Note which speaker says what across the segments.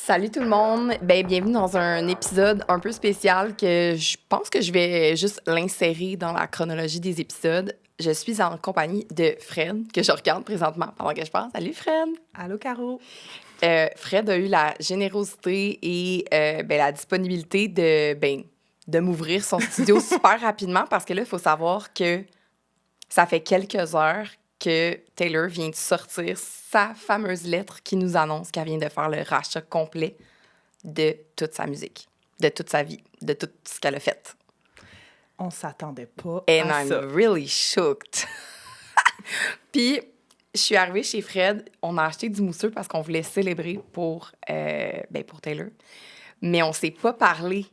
Speaker 1: Salut tout le monde. Bienvenue dans un épisode un peu spécial que je pense que je vais juste l'insérer dans la chronologie des épisodes. Je suis en compagnie de Fred, que je regarde présentement pendant que je parle. Salut Fred!
Speaker 2: Allô, Caro!
Speaker 1: Fred a eu la générosité et la disponibilité de m'ouvrir son studio super rapidement parce que là, il faut savoir que ça fait quelques heures que Taylor vient de sortir sa fameuse lettre qui nous annonce qu'elle vient de faire le rachat complet de toute sa musique, de toute sa vie, de tout ce qu'elle a fait.
Speaker 2: On s'attendait pas
Speaker 1: And
Speaker 2: à
Speaker 1: I'm
Speaker 2: ça.
Speaker 1: really shocked. Puis, je suis arrivée chez Fred, on a acheté du mousseux parce qu'on voulait célébrer pour Taylor. Mais on s'est pas parlé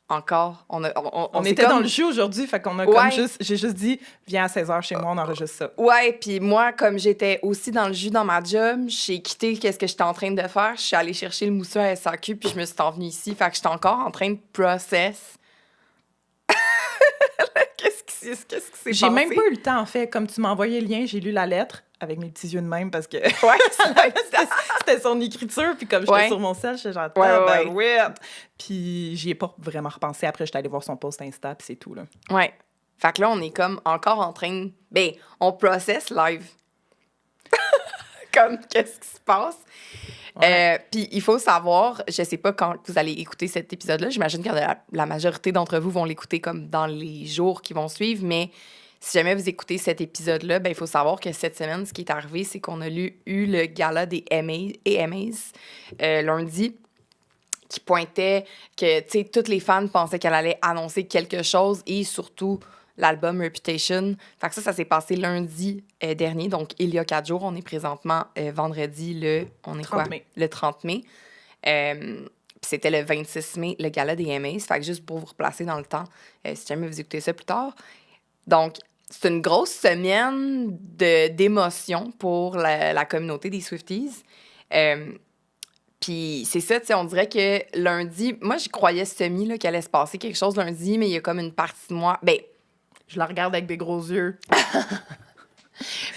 Speaker 1: encore.
Speaker 2: On était dans le jus aujourd'hui, fait qu'on a j'ai juste dit, viens à 16h chez moi, on enregistre ça.
Speaker 1: Ouais, puis moi, comme j'étais aussi dans le jus dans ma job, j'ai quitté qu'est-ce que j'étais en train de faire. Je suis allée chercher le mousseux à SAQ, puis je me suis envenue ici. Fait que j'étais encore en train de process. Qu'est-ce qui s'est passé?
Speaker 2: J'ai même pas eu le temps, en fait. Comme tu m'as envoyé le lien, j'ai lu la lettre avec mes petits yeux de même parce que c'était son écriture. Puis comme j'étais sur mon sel, j'étais genre, weird. Puis j'y ai pas vraiment repensé. Après, j'étais allée voir son post Insta, puis c'est tout, là.
Speaker 1: Ouais. Fait que là, on est comme encore en train... on process live. Comme, qu'est-ce qui se passe? Ouais. Puis il faut savoir, je sais pas quand vous allez écouter cet épisode-là, j'imagine que la majorité d'entre vous vont l'écouter comme dans les jours qui vont suivre, mais si jamais vous écoutez cet épisode-là, il faut savoir que cette semaine, ce qui est arrivé, c'est qu'on a eu le gala des AMAs lundi, qui pointait que, tu sais, toutes les fans pensaient qu'elle allait annoncer quelque chose et surtout l'album Reputation. Fait que ça s'est passé lundi dernier, donc il y a 4 jours. On est présentement vendredi le 30 mai. C'était le 26 mai, le gala des AMAs. Fait que juste pour vous replacer dans le temps, si jamais vous écoutez ça plus tard. Donc, c'est une grosse semaine d'émotions pour la communauté des Swifties. Puis c'est ça, tu sais, on dirait que lundi... Moi, j'y croyais qu'elle allait se passer quelque chose lundi, mais il y a comme une partie de moi...
Speaker 2: Je la regarde avec des gros yeux.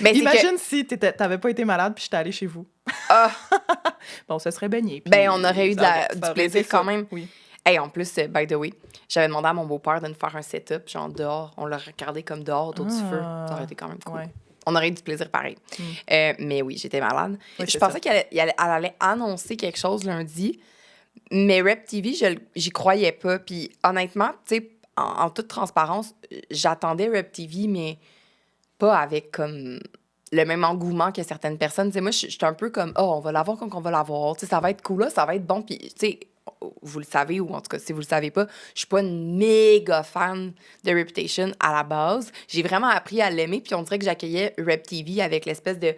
Speaker 1: Mais
Speaker 2: imagine si t'avais pas été malade puis j'étais allée chez vous. Bon, ça serait baigné.
Speaker 1: On aurait eu du plaisir quand même.
Speaker 2: Oui.
Speaker 1: Hey, en plus, by the way, j'avais demandé à mon beau-père de nous faire un setup, genre dehors. On l'a regardé comme dehors, autour du feu. Ça aurait été quand même cool. Ouais. On aurait eu du plaisir pareil. Mais oui, j'étais malade. Oui, je pensais qu'elle allait annoncer quelque chose lundi, mais Rep TV, j'y croyais pas. Puis honnêtement, tu sais, en toute transparence, j'attendais Rep TV, mais pas avec comme le même engouement que certaines personnes. Tu sais, moi, je suis un peu comme, on va l'avoir quand on va l'avoir. Tu sais, ça va être cool, là, ça va être bon. Puis, tu sais, vous le savez, ou en tout cas, si vous le savez pas, je suis pas une méga fan de Reputation à la base. J'ai vraiment appris à l'aimer, puis on dirait que j'accueillais Rep TV avec l'espèce de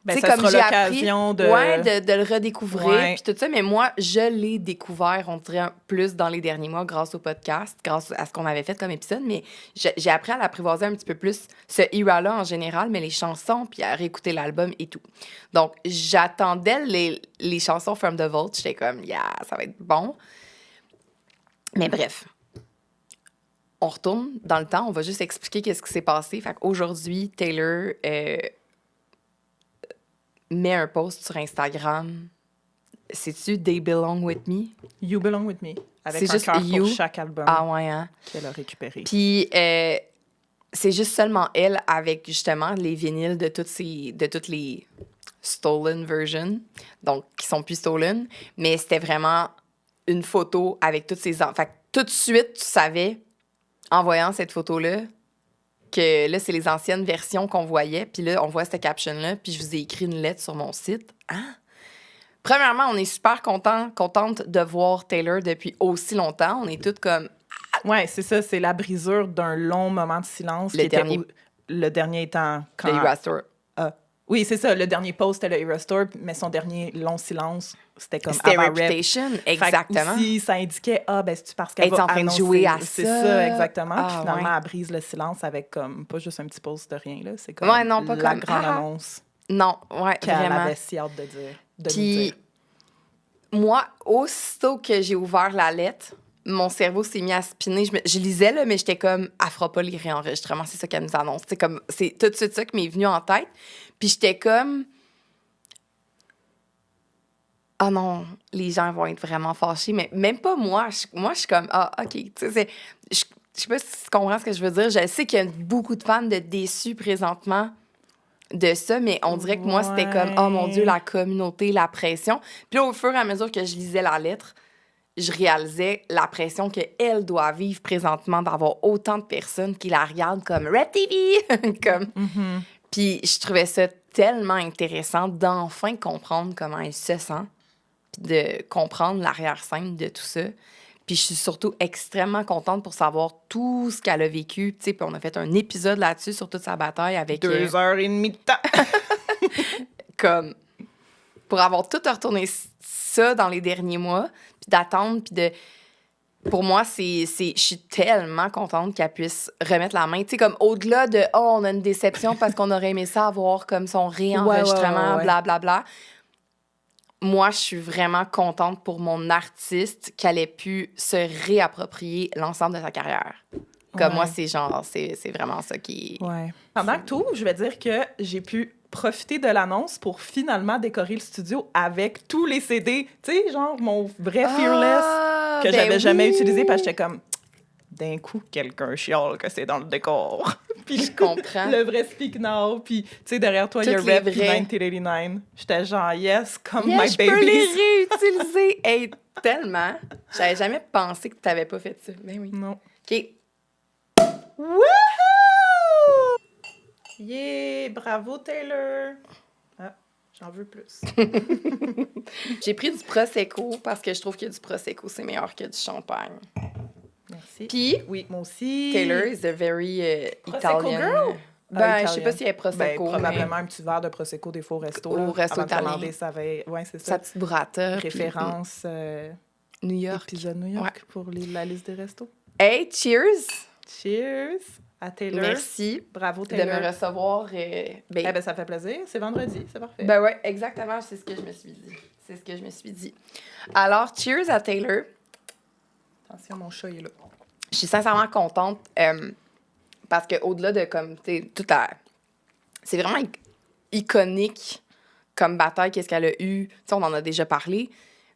Speaker 2: ça comme sera l'occasion
Speaker 1: de le redécouvrir, puis tout ça. Mais moi, je l'ai découvert, on dirait, plus dans les derniers mois grâce au podcast, grâce à ce qu'on avait fait comme épisode. Mais j'ai appris à l'apprivoiser un petit peu plus, ce era-là en général, mais les chansons, puis à réécouter l'album et tout. Donc, j'attendais les chansons From the Vault. J'étais comme, ça va être bon. Mais bref. On retourne dans le temps. On va juste expliquer qu'est-ce qui s'est passé. Fait qu'aujourd'hui, Taylor... met un post sur Instagram. C'est-tu They Belong With Me?
Speaker 2: You Belong With Me. Avec
Speaker 1: c'est
Speaker 2: un cœur pour chaque album qu'elle a récupéré.
Speaker 1: Puis, c'est juste seulement elle avec, justement, les vinyles de toutes les stolen versions, donc qui sont plus stolen. Mais c'était vraiment une photo avec toutes ces... Fait que tout de suite, tu savais, en voyant cette photo-là, que là, c'est les anciennes versions qu'on voyait. Puis là, on voit cette caption-là. Puis je vous ai écrit une lettre sur mon site. Premièrement, on est super contente de voir Taylor depuis aussi longtemps. On est toutes comme...
Speaker 2: Ouais, c'est ça. C'est la brisure d'un long moment de silence. Le dernier étant...
Speaker 1: Le Era Store.
Speaker 2: Oui, c'est ça. Le dernier post, c'était le Era Store, mais son dernier long silence, c'était comme
Speaker 1: C'était Reputation, exactement.
Speaker 2: Aussi, ça indiquait, c'est-tu parce qu'elle va
Speaker 1: en train de jouer à
Speaker 2: c'est ça, exactement. Puis finalement, elle brise le silence avec comme, pas juste un petit post de rien, là. C'est comme la grande annonce.
Speaker 1: Non,
Speaker 2: qu'elle
Speaker 1: vraiment.
Speaker 2: avait si hâte de dire.
Speaker 1: Puis, moi, aussitôt que j'ai ouvert la lettre, mon cerveau s'est mis à spinner. Je lisais, là, mais j'étais comme, elle fera pas les réenregistrements, c'est ça qu'elle nous annonce. C'est tout de suite ça qui m'est venu en tête. Puis j'étais comme... ah non, les gens vont être vraiment fâchés, mais même pas moi. Moi, je suis comme, ah, OK. Tu sais, je sais pas si tu comprends ce que je veux dire. Je sais qu'il y a beaucoup de fans de déçus présentement de ça, mais on dirait que moi, c'était comme, oh mon Dieu, la communauté, la pression. Puis là, au fur et à mesure que je lisais la lettre, je réalisais la pression qu'elle doit vivre présentement d'avoir autant de personnes qui la regardent comme Red TV. comme...
Speaker 2: Mm-hmm.
Speaker 1: Puis je trouvais ça tellement intéressant d'enfin comprendre comment elle se sent, puis de comprendre l'arrière-scène de tout ça. Puis je suis surtout extrêmement contente pour savoir tout ce qu'elle a vécu. Tu sais, puis on a fait un épisode là-dessus sur toute sa bataille avec...
Speaker 2: 2h30 de temps!
Speaker 1: comme... Pour avoir tout retourné ça dans les derniers mois, puis d'attendre, puis de... Pour moi, je suis tellement contente qu'elle puisse remettre la main. Tu sais, comme au-delà de « Oh, on a une déception parce qu'on aurait aimé ça avoir comme son réenregistrement, blablabla. » Moi, je suis vraiment contente pour mon artiste qu'elle ait pu se réapproprier l'ensemble de sa carrière. Comme moi, c'est vraiment ça qui...
Speaker 2: Ouais. Pendant que tout, je vais dire que j'ai pu profiter de l'annonce pour finalement décorer le studio avec tous les CD. Tu sais, genre mon vrai Fearless que j'avais jamais utilisé parce que j'étais comme, d'un coup, quelqu'un chiale que c'est dans le décor. Puis
Speaker 1: je comprends.
Speaker 2: Le vrai Speak Now. Puis, tu sais, derrière toi, il y a Red 1989. J'étais genre, yes, come my babies.
Speaker 1: Je peux les réutiliser. Hey, tellement. J'avais jamais pensé que tu n'avais pas fait ça. Ben oui.
Speaker 2: Non.
Speaker 1: OK.
Speaker 2: Wouhou! Yeah! Bravo, Taylor! Ah, j'en veux plus.
Speaker 1: J'ai pris du Prosecco parce que je trouve que du Prosecco, c'est meilleur que du champagne.
Speaker 2: Merci.
Speaker 1: Puis,
Speaker 2: oui, moi aussi.
Speaker 1: Taylor is a very
Speaker 2: Prosecco
Speaker 1: Italian.
Speaker 2: girl?
Speaker 1: Ben, je sais pas s'il y a Prosecco.
Speaker 2: Probablement un petit verre de Prosecco des fois au resto.
Speaker 1: Au resto italien.
Speaker 2: Ouais, c'est ça.
Speaker 1: Sa petite burrata.
Speaker 2: Référence
Speaker 1: New York.
Speaker 2: Épisode New York pour la liste des restos.
Speaker 1: Hey, cheers!
Speaker 2: Cheers à Taylor.
Speaker 1: Merci.
Speaker 2: Bravo, Taylor.
Speaker 1: De me recevoir.
Speaker 2: Ça fait plaisir. C'est vendredi, c'est parfait.
Speaker 1: Ben ouais, exactement. C'est ce que je me suis dit. Alors, cheers à Taylor.
Speaker 2: Attention, mon chat est là.
Speaker 1: Je suis sincèrement contente parce qu'au-delà de comme, tu sais, c'est vraiment iconique comme bataille, qu'est-ce qu'elle a eu. Tu sais, on en a déjà parlé,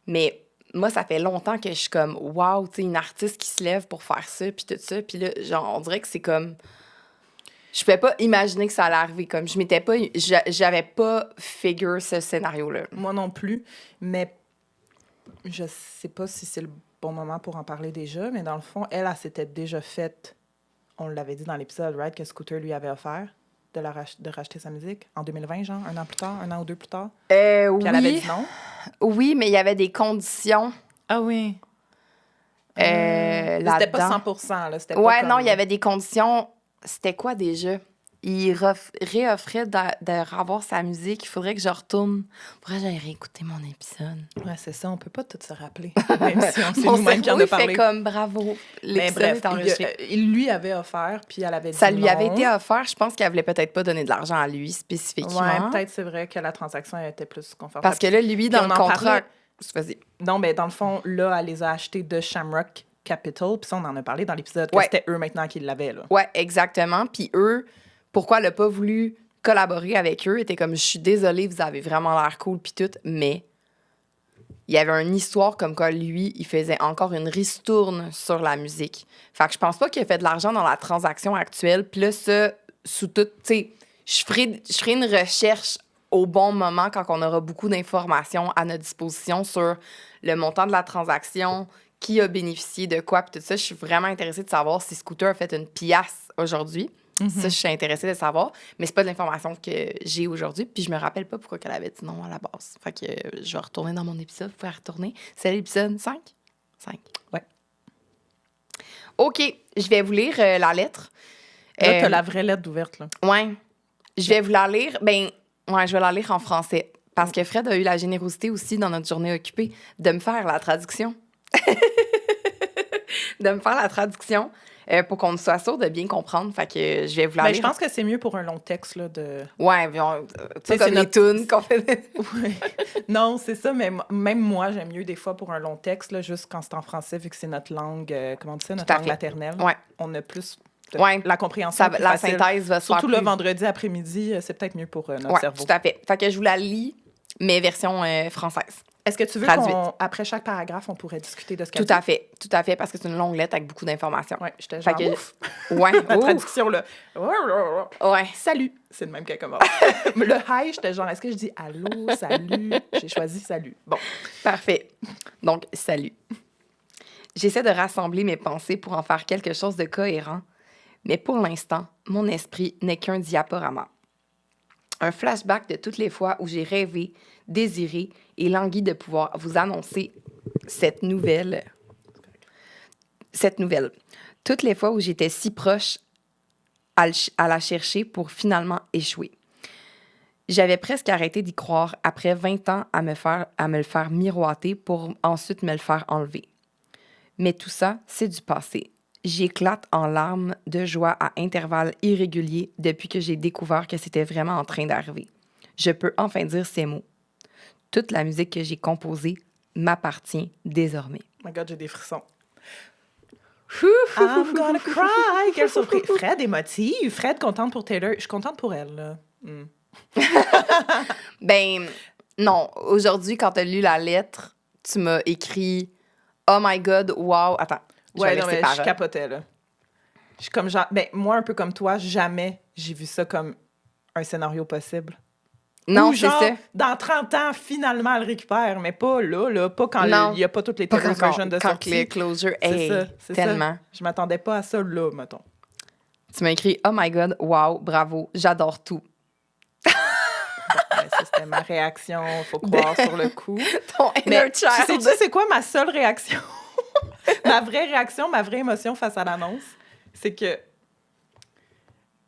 Speaker 1: mais moi, ça fait longtemps que je suis comme, wow, tu sais, une artiste qui se lève pour faire ça, puis tout ça. Puis là, genre, on dirait que c'est comme... Je pouvais pas imaginer que ça allait arriver. Comme, j'avais pas figure ce scénario-là.
Speaker 2: Moi non plus, mais je sais pas si c'est le bon moment pour en parler déjà, mais dans le fond, elle s'était déjà faite, on l'avait dit dans l'épisode, right, que Scooter lui avait offert de racheter sa musique en 2020, genre, un an ou deux plus tard. Puis
Speaker 1: oui.
Speaker 2: Elle avait dit non.
Speaker 1: Oui, mais il y avait des conditions.
Speaker 2: Ah oui.
Speaker 1: Là-dedans.
Speaker 2: C'était pas 100%, là. C'était
Speaker 1: ouais,
Speaker 2: pas
Speaker 1: non, il y avait des conditions. C'était quoi déjà? Il réoffrait de revoir sa musique. Il faudrait que je retourne. Pourquoi j'allais réécouter mon épisode?
Speaker 2: Ouais, c'est ça. On peut pas tout se rappeler. Même si on sait nous-mêmes qui en a parlé.
Speaker 1: Fait comme bravo. L'épisode est enregistré.
Speaker 2: Il lui avait offert, puis elle avait dit
Speaker 1: ça lui
Speaker 2: non.
Speaker 1: avait été offert. Je pense qu'elle voulait peut-être pas donner de l'argent à lui spécifiquement.
Speaker 2: Ouais, peut-être c'est vrai que la transaction était plus confortable.
Speaker 1: Parce que là, lui, dans le contrat... Vas-y.
Speaker 2: Non, mais dans le fond, là, elle les a achetés de Shamrock Capital. Puis ça, on en a parlé dans l'épisode, que c'était eux maintenant qui l'avaient, là.
Speaker 1: Ouais, exactement. Puis eux... Pourquoi elle n'a pas voulu collaborer avec eux? était comme, je suis désolée, vous avez vraiment l'air cool, puis tout, mais il y avait une histoire comme quoi, lui, il faisait encore une ristourne sur la musique. Fait que je pense pas qu'il a fait de l'argent dans la transaction actuelle. Puis là, ça, sous tout, tu sais, je ferai une recherche au bon moment quand on aura beaucoup d'informations à notre disposition sur le montant de la transaction, qui a bénéficié de quoi, puis tout ça. Je suis vraiment intéressée de savoir si Scooter a fait une pièce aujourd'hui. Mm-hmm. Ça, je suis intéressée de savoir, mais c'est pas de l'information que j'ai aujourd'hui, puis je me rappelle pas pourquoi elle avait dit non à la base. Fait que je vais retourner dans mon épisode, vous pouvez retourner. C'est l'épisode 5? 5.
Speaker 2: Ouais.
Speaker 1: OK, je vais vous lire la lettre.
Speaker 2: Là, t'as la vraie lettre ouverte, là.
Speaker 1: Ouais. Je vais vous la lire. Je vais la lire en français, parce que Fred a eu la générosité aussi, dans notre journée occupée, de me faire la traduction. Pour qu'on soit sûr de bien comprendre. Fait que je vais vous la lire.
Speaker 2: Je pense que c'est mieux pour un long texte, là, de...
Speaker 1: Ouais, c'est comme les tunes qu'on fait.
Speaker 2: Ouais. Non, c'est ça, mais même moi, j'aime mieux des fois pour un long texte, là, juste quand c'est en français, vu que c'est notre langue, comment on dit ça, notre langue maternelle.
Speaker 1: Ouais.
Speaker 2: On a plus... la compréhension plus
Speaker 1: la
Speaker 2: facile.
Speaker 1: synthèse va se faire
Speaker 2: surtout le vendredi après-midi, c'est peut-être mieux pour notre cerveau.
Speaker 1: Tout à fait. Fait que je vous la lis, mais version française.
Speaker 2: Est-ce que tu veux qu'après chaque paragraphe, on pourrait discuter de ce qu'elle dit?
Speaker 1: Tout à fait, parce que c'est une longue lettre avec beaucoup d'informations.
Speaker 2: Oui, j'étais genre, ouf!
Speaker 1: Ouais,
Speaker 2: la traduction, là.
Speaker 1: Ouais.
Speaker 2: Salut! C'est le même qu'elle commence. Le hi, j'étais genre, est-ce que je dis allô, salut? J'ai choisi salut. Bon.
Speaker 1: Parfait. Donc, salut. J'essaie de rassembler mes pensées pour en faire quelque chose de cohérent, mais pour l'instant, mon esprit n'est qu'un diaporama. Un flashback de toutes les fois où j'ai rêvé, désiré et langui de pouvoir vous annoncer cette nouvelle. Toutes les fois où j'étais si proche à la chercher pour finalement échouer. J'avais presque arrêté d'y croire après 20 ans à me le faire miroiter pour ensuite me le faire enlever. Mais tout ça, c'est du passé. J'éclate en larmes de joie à intervalles irréguliers depuis que j'ai découvert que c'était vraiment en train d'arriver. Je peux enfin dire ces mots. Toute la musique que j'ai composée m'appartient désormais.
Speaker 2: Oh my God, j'ai des frissons. I'm gonna cry! Quelle surprise! Fred émotive. Fred contente pour Taylor. Je suis contente pour elle, là.
Speaker 1: Ben, non. Aujourd'hui, quand tu as lu la lettre, tu m'as écrit « Oh my God, wow! » Attends.
Speaker 2: Ouais, non, mais je capotais, là. Je suis comme genre... Ben, moi, un peu comme toi, jamais j'ai vu ça comme un scénario possible.
Speaker 1: Non,
Speaker 2: c'est
Speaker 1: ça.
Speaker 2: Dans 30 ans, finalement, elle le récupère, mais pas là, pas quand il n'y a pas toutes les Taylor versions de sortie.
Speaker 1: Quand le closure est tellement.
Speaker 2: Ça. Je m'attendais pas à ça là, mettons.
Speaker 1: Tu m'as écrit « Oh my God, wow, bravo, j'adore tout. »
Speaker 2: Ça, c'était ma réaction, faut croire sur le coup.
Speaker 1: Ton inner child.
Speaker 2: Tu sais, c'est quoi ma seule réaction? Ma vraie réaction, ma vraie émotion face à l'annonce, c'est que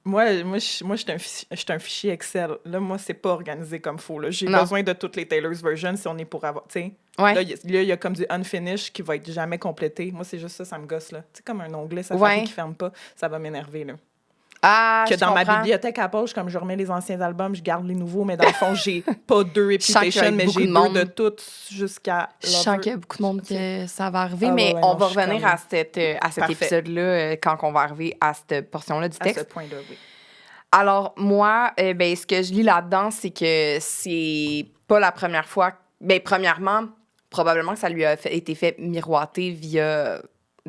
Speaker 2: moi, je suis un fichier Excel. Là, moi, c'est pas organisé comme faut. Là. J'ai besoin de toutes les Taylor's versions si on est pour avoir... Tu sais, là, il y a comme du unfinished qui va être jamais complété. Moi, c'est juste ça me gosse, là. Tu sais, comme un onglet Safari qui ferme pas, ça va m'énerver, là.
Speaker 1: Ah,
Speaker 2: que dans ma bibliothèque Apple, je remets les anciens albums, je garde les nouveaux, mais dans le fond, j'ai pas 2 Reputation, mais j'ai 2 de toutes jusqu'à
Speaker 1: Lover. Je sens qu'il y a beaucoup de monde que ça va arriver, mais on va revenir à cet épisode-là quand on va arriver à cette portion-là du texte.
Speaker 2: À ce point-là, oui.
Speaker 1: Alors, moi, ce que je lis là-dedans, c'est que c'est pas la première fois... Ben, premièrement, probablement que ça lui a été fait miroiter via...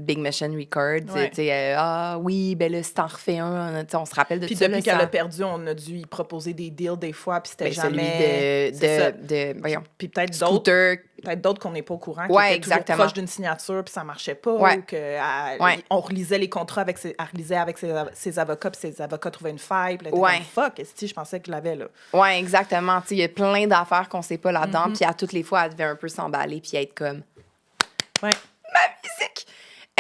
Speaker 1: Big Machine Records, tu sais, oui, ben là, si t'en refais un, on se rappelle de tout ça.
Speaker 2: Puis depuis qu'elle a perdu, on a dû y proposer des deals des fois, puis c'était
Speaker 1: jamais... voyons.
Speaker 2: Puis peut-être d'autres qu'on n'est pas au courant, qui étaient toujours proches d'une signature, puis ça marchait pas, ou qu'on relisait les contrats, elle relisait avec ses avocats, puis ses avocats trouvaient une faille, puis elle était comme, fuck, je pensais que je l'avais, là.
Speaker 1: Oui, exactement. Tu sais, il y a plein d'affaires qu'on sait pas là-dedans, puis à toutes les fois, elle devait un peu s'emballer, puis être comme...
Speaker 2: Ouais.
Speaker 1: Ma musique!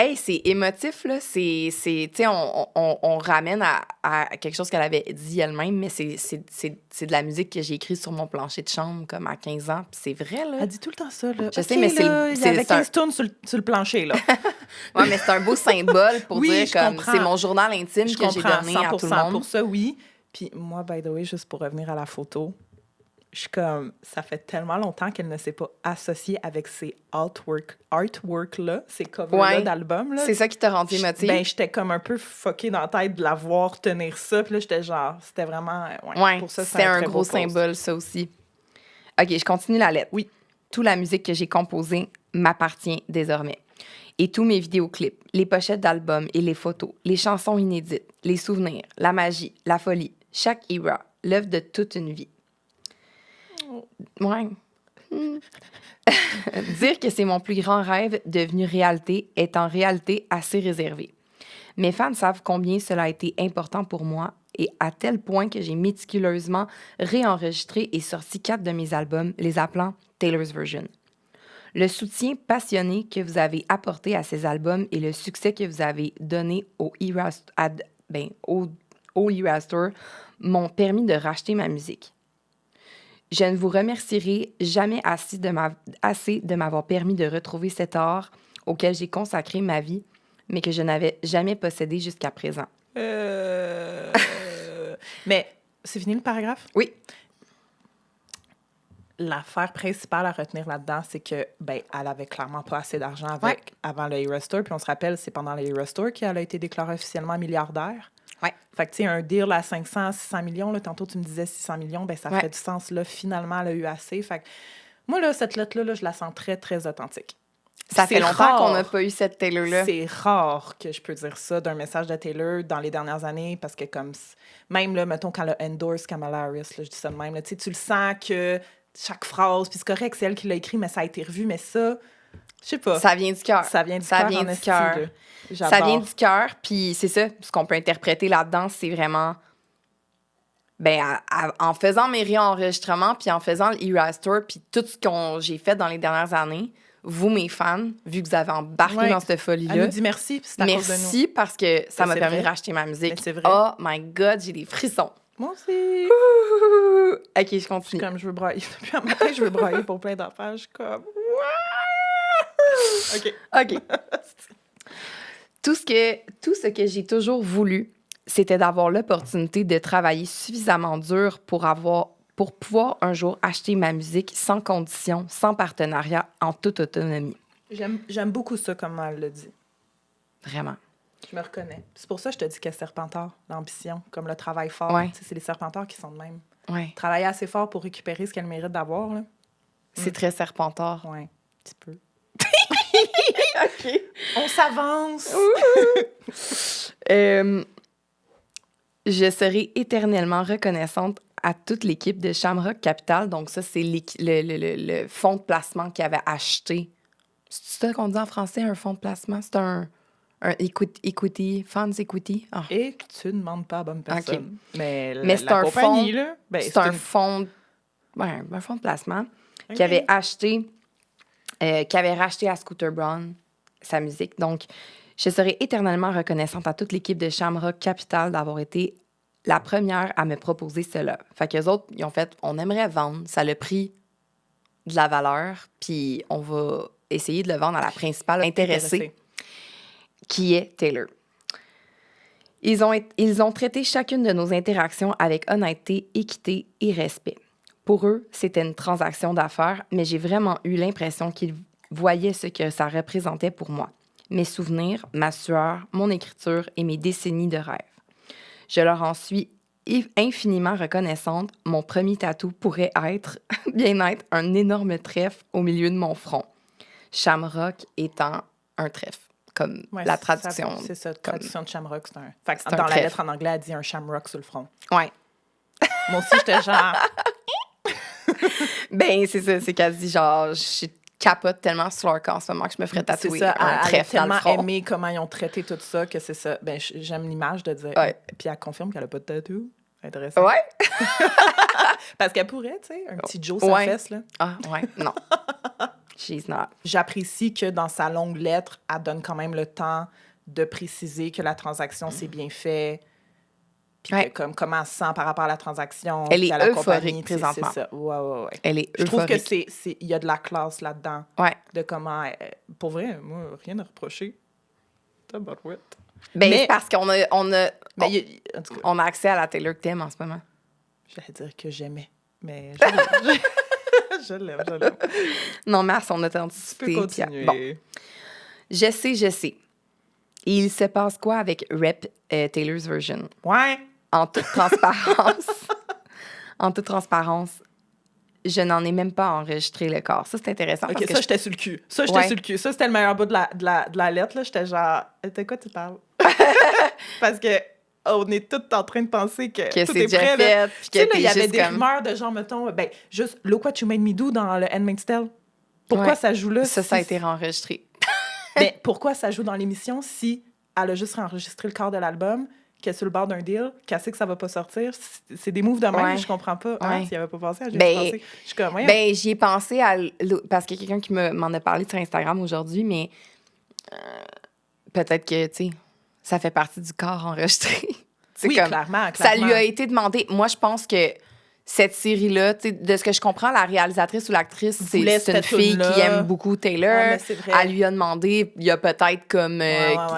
Speaker 1: Hey, c'est émotif, là. Tu sais, on ramène à quelque chose qu'elle avait dit elle-même, mais c'est de la musique que j'ai écrite sur mon plancher de chambre, comme à 15 ans. Puis c'est vrai, là.
Speaker 2: Elle dit tout le temps ça, là.
Speaker 1: Je sais, mais c'est...
Speaker 2: Il y avait 15 tunes sur le plancher, là.
Speaker 1: Oui, mais c'est un beau symbole pour dire comme... C'est mon journal intime que j'ai donné à tout le monde.
Speaker 2: Pour ça, oui. Puis moi, by the way, juste pour revenir à la photo... Je suis comme, ça fait tellement longtemps qu'elle ne s'est pas associée avec ces artwork-là, ces covers-là d'albums. Là.
Speaker 1: C'est ça qui t'a rendu émotive?
Speaker 2: Ben, j'étais comme un peu fuckée dans la tête de la voir tenir ça. Puis là, j'étais genre, c'était vraiment... pour ça,
Speaker 1: c'était un gros symbole, ça aussi. OK, je continue la lettre.
Speaker 2: Oui.
Speaker 1: Toute la musique que j'ai composée m'appartient désormais. Et tous mes vidéoclips, les pochettes d'albums et les photos, les chansons inédites, les souvenirs, la magie, la folie, chaque era, l'œuvre de toute une vie. Ouais. Dire que c'est mon plus grand rêve devenu réalité est en réalité assez réservé. Mes fans savent combien cela a été important pour moi et à tel point que j'ai méticuleusement réenregistré et sorti 4 de mes albums, les appelant Taylor's Version. Le soutien passionné que vous avez apporté à ces albums et le succès que vous avez donné au Eras Tour m'ont permis de racheter ma musique. Je ne vous remercierai jamais assez de m'avoir permis de retrouver cet art auquel j'ai consacré ma vie, mais que je n'avais jamais possédé jusqu'à présent.
Speaker 2: Mais c'est fini le paragraphe?
Speaker 1: Oui.
Speaker 2: L'affaire principale à retenir là-dedans, c'est que elle avait clairement pas assez d'argent avant le Eras Tour. Puis on se rappelle, c'est pendant le Eras Tour qu'elle a été déclarée officiellement milliardaire.
Speaker 1: Ouais.
Speaker 2: Fait que, tu sais, un deal à 500, 600 millions, là, tantôt tu me disais 600 millions, ça fait du sens, là, finalement, elle a eu assez. Fait que Moi, là, cette lettre-là, je la sens très, très authentique.
Speaker 1: Ça fait longtemps qu'on n'a pas eu cette Taylor-là.
Speaker 2: C'est rare que je peux dire ça d'un message de Taylor dans les dernières années, parce que comme même, là, mettons, quand elle a endorse Kamala Harris, là, je dis ça de même, là, tu le sens que chaque phrase, puis c'est correct, c'est elle qui l'a écrit, mais ça a été revu, mais ça, je sais pas.
Speaker 1: Ça vient du cœur.
Speaker 2: Ça vient du cœur.
Speaker 1: Ça vient du cœur, puis c'est ça, ce qu'on peut interpréter là-dedans, c'est vraiment... en faisant mes réenregistrements, puis en faisant le Erase Tour, puis tout ce que j'ai fait dans les dernières années, vous, mes fans, vu que vous avez embarqué dans cette folie-là...
Speaker 2: Elle nous dit merci, puis c'est à cause de nous.
Speaker 1: Merci, parce que ça m'a permis de racheter ma musique.
Speaker 2: Mais c'est vrai.
Speaker 1: Oh my God, j'ai des frissons.
Speaker 2: Moi aussi.
Speaker 1: OK, je continue.
Speaker 2: Comme je veux brailler. Depuis un matin, je veux brailler pour plein d'affaires. Je suis comme...
Speaker 1: OK. Tout ce que j'ai toujours voulu, c'était d'avoir l'opportunité de travailler suffisamment dur pour pouvoir un jour acheter ma musique sans condition, sans partenariat, en toute autonomie.
Speaker 2: J'aime beaucoup ça, comme elle l'a dit.
Speaker 1: Vraiment.
Speaker 2: Je me reconnais. C'est pour ça que je te dis que Serpentard, l'ambition, comme le travail fort.
Speaker 1: Ouais.
Speaker 2: C'est les Serpentards qui sont de même.
Speaker 1: Ouais.
Speaker 2: Travailler assez fort pour récupérer ce qu'elle mérite d'avoir. Là.
Speaker 1: C'est très Serpentard.
Speaker 2: Oui, un petit peu.
Speaker 1: OK.
Speaker 2: On s'avance.
Speaker 1: Je serai éternellement reconnaissante à toute l'équipe de Shamrock Capital. Donc ça, c'est le fonds de placement qu'ils avaient acheté. C'est ça qu'on dit en français, un fonds de placement? C'est un equity, funds equity. Oh.
Speaker 2: Et tu ne demandes pas à la bonne personne.
Speaker 1: Okay.
Speaker 2: Mais
Speaker 1: c'est un
Speaker 2: compagnie,
Speaker 1: fonds,
Speaker 2: là,
Speaker 1: c'est un fonds de placement qui avait acheté, qui avait racheté à Scooter Braun sa musique. Donc, je serai éternellement reconnaissante à toute l'équipe de Shamrock Capital d'avoir été la première à me proposer cela. Fait qu'eux autres, ils ont fait, on aimerait vendre, ça a pris de la valeur, puis on va essayer de le vendre à la principale intéressée, qui est Taylor. Ils ont traité chacune de nos interactions avec honnêteté, équité et respect. Pour eux, c'était une transaction d'affaires, mais j'ai vraiment eu l'impression qu'ils voyaient ce que ça représentait pour moi. Mes souvenirs, ma sueur, mon écriture et mes décennies de rêves. Je leur en suis infiniment reconnaissante. Mon premier tatou pourrait bien être un énorme trèfle au milieu de mon front. Shamrock étant un trèfle, comme la traduction.
Speaker 2: C'est ça, traduction de Shamrock, c'est un... Fait que
Speaker 1: c'est
Speaker 2: dans
Speaker 1: un
Speaker 2: la lettre en anglais, elle dit un Shamrock sur le front.
Speaker 1: Ouais.
Speaker 2: Moi aussi, j'étais genre...
Speaker 1: C'est ça, c'est qu'elle dit genre, je capote tellement sur leur corps en ce moment que je me ferais tatouer un trèfle dans le front.
Speaker 2: Elle a tellement aimé comment ils ont traité tout ça que c'est ça. J'aime l'image de dire...
Speaker 1: Ouais.
Speaker 2: Puis elle confirme qu'elle a pas de tatou. Intéressant.
Speaker 1: Ouais.
Speaker 2: Parce qu'elle pourrait, tu sais, un petit Joe sans fesse, là.
Speaker 1: Ah, ouais, non. She's not.
Speaker 2: J'apprécie que dans sa longue lettre, elle donne quand même le temps de préciser que la transaction s'est bien faite. Puis comment elle se sent par rapport à la transaction.
Speaker 1: Elle est
Speaker 2: à la
Speaker 1: euphorique présentement.
Speaker 2: C'est ça. Ouais.
Speaker 1: Elle est euphorique.
Speaker 2: Je trouve que il y a de la classe là-dedans.
Speaker 1: Ouais.
Speaker 2: De comment... pour vrai, moi, rien à reprocher. Tabarouette.
Speaker 1: Mais parce qu'on a,
Speaker 2: en tout cas,
Speaker 1: on a accès à la Taylor que t'aimes en ce moment.
Speaker 2: J'allais dire que j'aimais, mais je l'aime.
Speaker 1: Non, mais à son authenticité.
Speaker 2: Tu peux continuer.
Speaker 1: Bon. Je sais. Et il se passe quoi avec Rep Taylor's Version?
Speaker 2: Ouais.
Speaker 1: En toute transparence, je n'en ai même pas enregistré le corps. Ça, c'est intéressant.
Speaker 2: OK,
Speaker 1: parce que
Speaker 2: j'étais sur le cul. Ça, c'était le meilleur bout de la lettre. Là. J'étais genre, de quoi tu parles? Parce que on est tous en train de penser que tout
Speaker 1: c'est
Speaker 2: est
Speaker 1: déjà
Speaker 2: prêt.
Speaker 1: fait.
Speaker 2: Tu sais, il y avait des rumeurs de genre, mettons, juste Look What You Made Me Do dans le Handmaid's Tale. Pourquoi ça joue là?
Speaker 1: Ça a été enregistré.
Speaker 2: Mais pourquoi ça joue dans l'émission si elle a juste enregistré le corps de l'album, qu'elle est sur le bord d'un deal, qu'elle sait que ça va pas sortir? C'est des moves de même que je comprends pas. Hein, s'il avait pas pensé, j'y ai pensé. Je suis comme,
Speaker 1: j'y ai pensé parce qu'il y a quelqu'un qui m'en a parlé sur Instagram aujourd'hui, mais peut-être que, tu sais, ça fait partie du corps enregistré.
Speaker 2: Oui, clairement.
Speaker 1: Ça lui a été demandé. Moi, je pense que cette série-là, de ce que je comprends, la réalisatrice ou l'actrice, c'est une fille qui aime beaucoup Taylor. Elle lui a demandé, il y a peut-être comme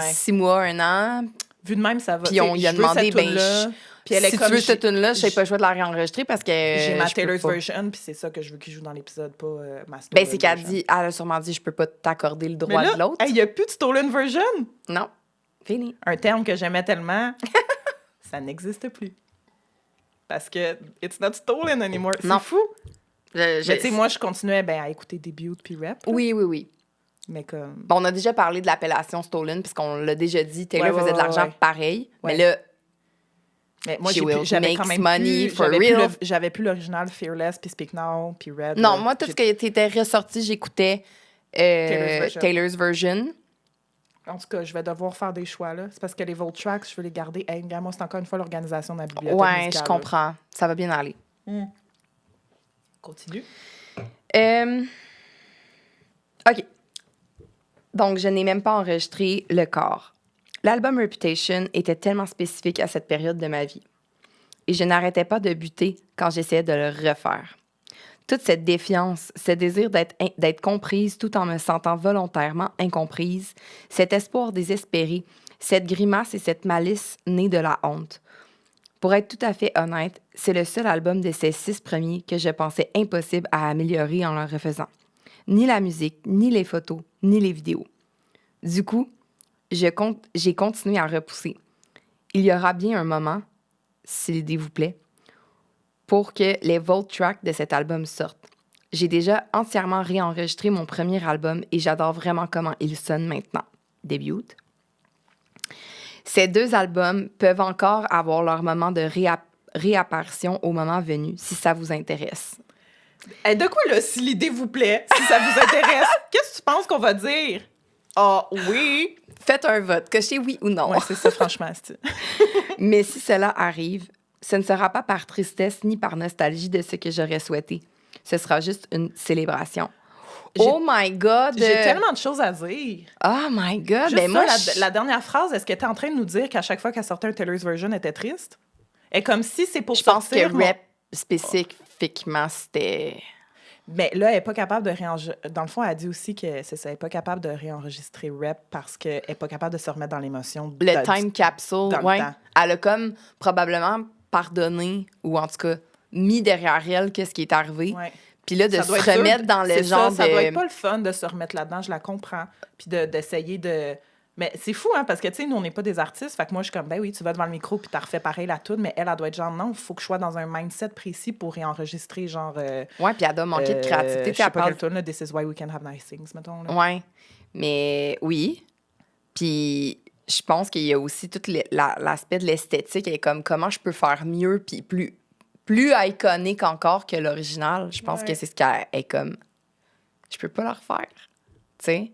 Speaker 1: 6 mois, 1 an.
Speaker 2: Vu de même, ça va.
Speaker 1: Puis on lui a demandé,
Speaker 2: puis elle est
Speaker 1: si
Speaker 2: comme,
Speaker 1: tu veux cette tune-là, je n'ai pas le choix de la réenregistrer parce que
Speaker 2: j'ai ma Taylor's version, puis c'est ça que je veux qu'il joue dans l'épisode, pas ma stolen
Speaker 1: c'est qu'elle dit, elle a sûrement dit, je peux pas t'accorder le droit de l'autre.
Speaker 2: Il n'y a plus de stolen version.
Speaker 1: Non, fini.
Speaker 2: Un terme que j'aimais tellement, ça n'existe plus. Parce que it's not stolen anymore. C'est fou. Mais tu sais, moi, je continuais à écouter Debut puis Rap.
Speaker 1: Oui.
Speaker 2: Mais comme...
Speaker 1: Bon, on a déjà parlé de l'appellation Stolen, puisqu'on l'a déjà dit. Taylor faisait de l'argent pareil.
Speaker 2: Ouais.
Speaker 1: Mais là,
Speaker 2: mais moi, j'avais quand même j'avais plus l'original Fearless, puis Speak Now, puis Red.
Speaker 1: Non, moi, tout ce qui était ressorti, j'écoutais Taylor's version.
Speaker 2: En tout cas, je vais devoir faire des choix, là. C'est parce que les Vault Tracks, je veux les garder. Hey, moi, c'est encore une fois l'organisation de la bibliothèque musicale.
Speaker 1: Je comprends. Là. Ça va bien aller.
Speaker 2: Continue.
Speaker 1: OK. Donc, je n'ai même pas enregistré le corps. L'album Reputation était tellement spécifique à cette période de ma vie. Et je n'arrêtais pas de buter quand j'essayais de le refaire. Toute cette défiance, ce désir d'être comprise tout en me sentant volontairement incomprise, cet espoir désespéré, cette grimace et cette malice née de la honte. Pour être tout à fait honnête, c'est le seul album de ces 6 premiers que je pensais impossible à améliorer en le refaisant. Ni la musique, ni les photos, ni les vidéos. Du coup, j'ai continué à repousser. Il y aura bien un moment, si l'idée vous plaît, pour que les Vault Tracks de cet album sortent. J'ai déjà entièrement réenregistré mon premier album et j'adore vraiment comment il sonne maintenant. Debut. Ces 2 albums peuvent encore avoir leur moment de réapparition au moment venu, si ça vous intéresse.
Speaker 2: De quoi, là, si l'idée vous plaît, si ça vous intéresse, qu'est-ce que tu penses qu'on va dire? Ah, oui!
Speaker 1: Faites un vote, cochez oui ou non.
Speaker 2: Oui, c'est ça, franchement.
Speaker 1: Mais si cela arrive, ce ne sera pas par tristesse ni par nostalgie de ce que j'aurais souhaité. Ce sera juste une célébration. Oh my God!
Speaker 2: J'ai tellement de choses à dire.
Speaker 1: Oh my God!
Speaker 2: Juste
Speaker 1: ben moi,
Speaker 2: la dernière phrase, est-ce que tu es en train de nous dire qu'à chaque fois qu'elle sortait un Taylor's version, elle était triste? Et comme si c'est pour sortir...
Speaker 1: Je pense que rap, spécifiquement, c'était...
Speaker 2: Mais là, elle n'est pas capable de réenregistrer... Dans le fond, elle a dit aussi que c'est ça, elle n'est pas capable de réenregistrer rap parce qu'elle n'est pas capable de se remettre dans l'émotion.
Speaker 1: Le time capsule, oui. Elle a comme probablement pardonné, ou en tout cas mis derrière elle qu'est-ce qui est arrivé.
Speaker 2: Ouais.
Speaker 1: Puis là, de se remettre dans le genre
Speaker 2: ça doit être pas le fun de se remettre là-dedans, je la comprends. Puis d'essayer de... Mais c'est fou, hein, parce que, tu sais, nous, on n'est pas des artistes. Fait que moi, je suis comme, ben oui, tu vas devant le micro puis t'as refait pareil la toute, mais elle doit être genre, non, il faut que je sois dans un mindset précis pour réenregistrer, genre...
Speaker 1: ouais, puis elle doit manquer de créativité.
Speaker 2: Je sais pas quelle tune, là, This is why we can have nice things, mettons. Là.
Speaker 1: Ouais, mais oui. Puis je pense qu'il y a aussi tout l'aspect de l'esthétique et comme comment je peux faire mieux puis plus iconique encore que l'original. Je pense que c'est ce qu'elle est comme... Je peux pas le refaire, tu sais.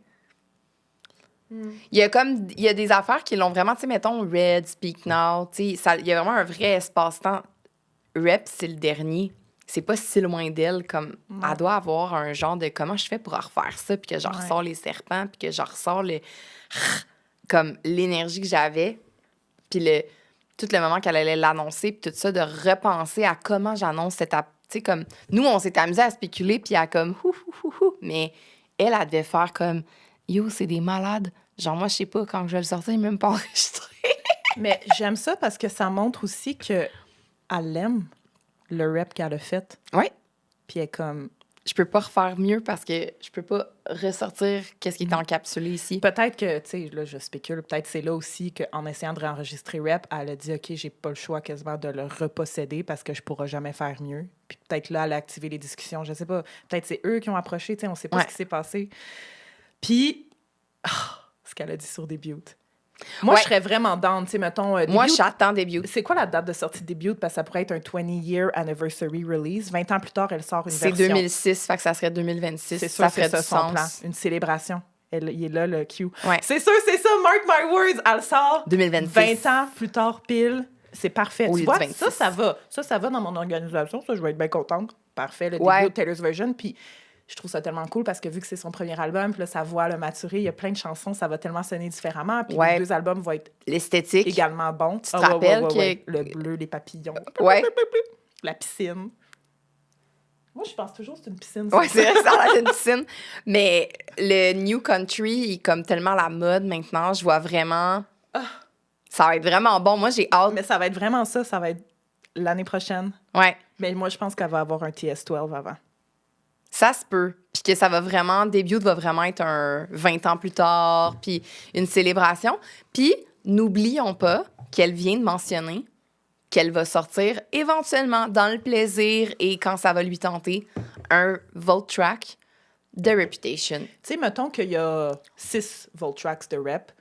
Speaker 1: Il y a des affaires qui l'ont vraiment, tu sais, mettons, Red, Speak Now, tu sais, il y a vraiment un vrai espace-temps. Rap, c'est le dernier. C'est pas si loin d'elle, comme, elle doit avoir un genre de comment je fais pour refaire ça, puis que je ressors les serpents, puis que je ressors comme l'énergie que j'avais, puis tout le moment qu'elle allait l'annoncer, puis tout ça, de repenser à comment j'annonce cette... Tu sais, comme, nous, on s'est amusé à spéculer, puis à comme, mais elle devait faire comme... Yo, c'est des malades. Genre, moi, je sais pas, quand je vais le sortir, il n'est même pas enregistré.
Speaker 2: Mais j'aime ça parce que ça montre aussi qu'elle aime le rap qu'elle a fait.
Speaker 1: Oui.
Speaker 2: Puis elle est comme...
Speaker 1: Je peux pas refaire mieux parce que je peux pas ressortir qu'est-ce qui est encapsulé ici.
Speaker 2: Peut-être que, tu sais, là, je spécule, peut-être c'est là aussi qu'en essayant de réenregistrer rap, elle a dit, OK, j'ai pas le choix quasiment de le reposséder parce que je pourrai jamais faire mieux. Puis peut-être là, elle a activé les discussions. Je sais pas. Peut-être c'est eux qui ont approché, tu sais, on sait pas ce qui s'est passé. Puis, ce qu'elle a dit sur Debut. Moi, je serais vraiment down, tu sais, mettons...
Speaker 1: Moi, j'attends Debut.
Speaker 2: C'est quoi la date de sortie de Debut? Parce que ça pourrait être un 20-year anniversary release. 20 ans plus tard, elle sort une version.
Speaker 1: C'est 2006, fait que ça serait 2026.
Speaker 2: C'est sûr,
Speaker 1: ça ferait
Speaker 2: c'est
Speaker 1: du
Speaker 2: ça, son
Speaker 1: sens.
Speaker 2: plan. Une célébration. Il est là, le Q.
Speaker 1: Ouais.
Speaker 2: C'est sûr, c'est ça, mark my words. Elle sort
Speaker 1: 2026.
Speaker 2: 20 ans plus tard, pile. C'est parfait.
Speaker 1: Au
Speaker 2: Tu vois,
Speaker 1: 26.
Speaker 2: ça va. Ça va dans mon organisation. Ça, je vais être bien contente. Parfait, le Debut de Taylor's version. Puis... Je trouve ça tellement cool parce que vu que c'est son premier album, puis là, sa voix a maturé, il y a plein de chansons, ça va tellement sonner différemment. Puis les 2 albums vont être
Speaker 1: l'esthétique
Speaker 2: également bons.
Speaker 1: Tu te rappelles que...
Speaker 2: Le bleu, les papillons.
Speaker 1: Ouais.
Speaker 2: La piscine. Moi, je pense toujours que c'est une piscine.
Speaker 1: Oui, c'est vrai, ça a l'air d'une piscine. Mais le New Country est comme tellement la mode maintenant. Je vois vraiment... Ça va être vraiment bon. Moi, j'ai hâte.
Speaker 2: Mais ça va être vraiment ça. Ça va être l'année prochaine.
Speaker 1: Ouais.
Speaker 2: Mais moi, je pense qu'elle va avoir un TS12 avant.
Speaker 1: Ça se peut. Puis que ça va vraiment... Debut va vraiment être un 20 ans plus tard, puis une célébration. Puis, n'oublions pas qu'elle vient de mentionner qu'elle va sortir éventuellement dans le plaisir et quand ça va lui tenter, un Vault Track de Reputation.
Speaker 2: Tu sais, mettons qu'il y a 6 Vault Tracks de Rep,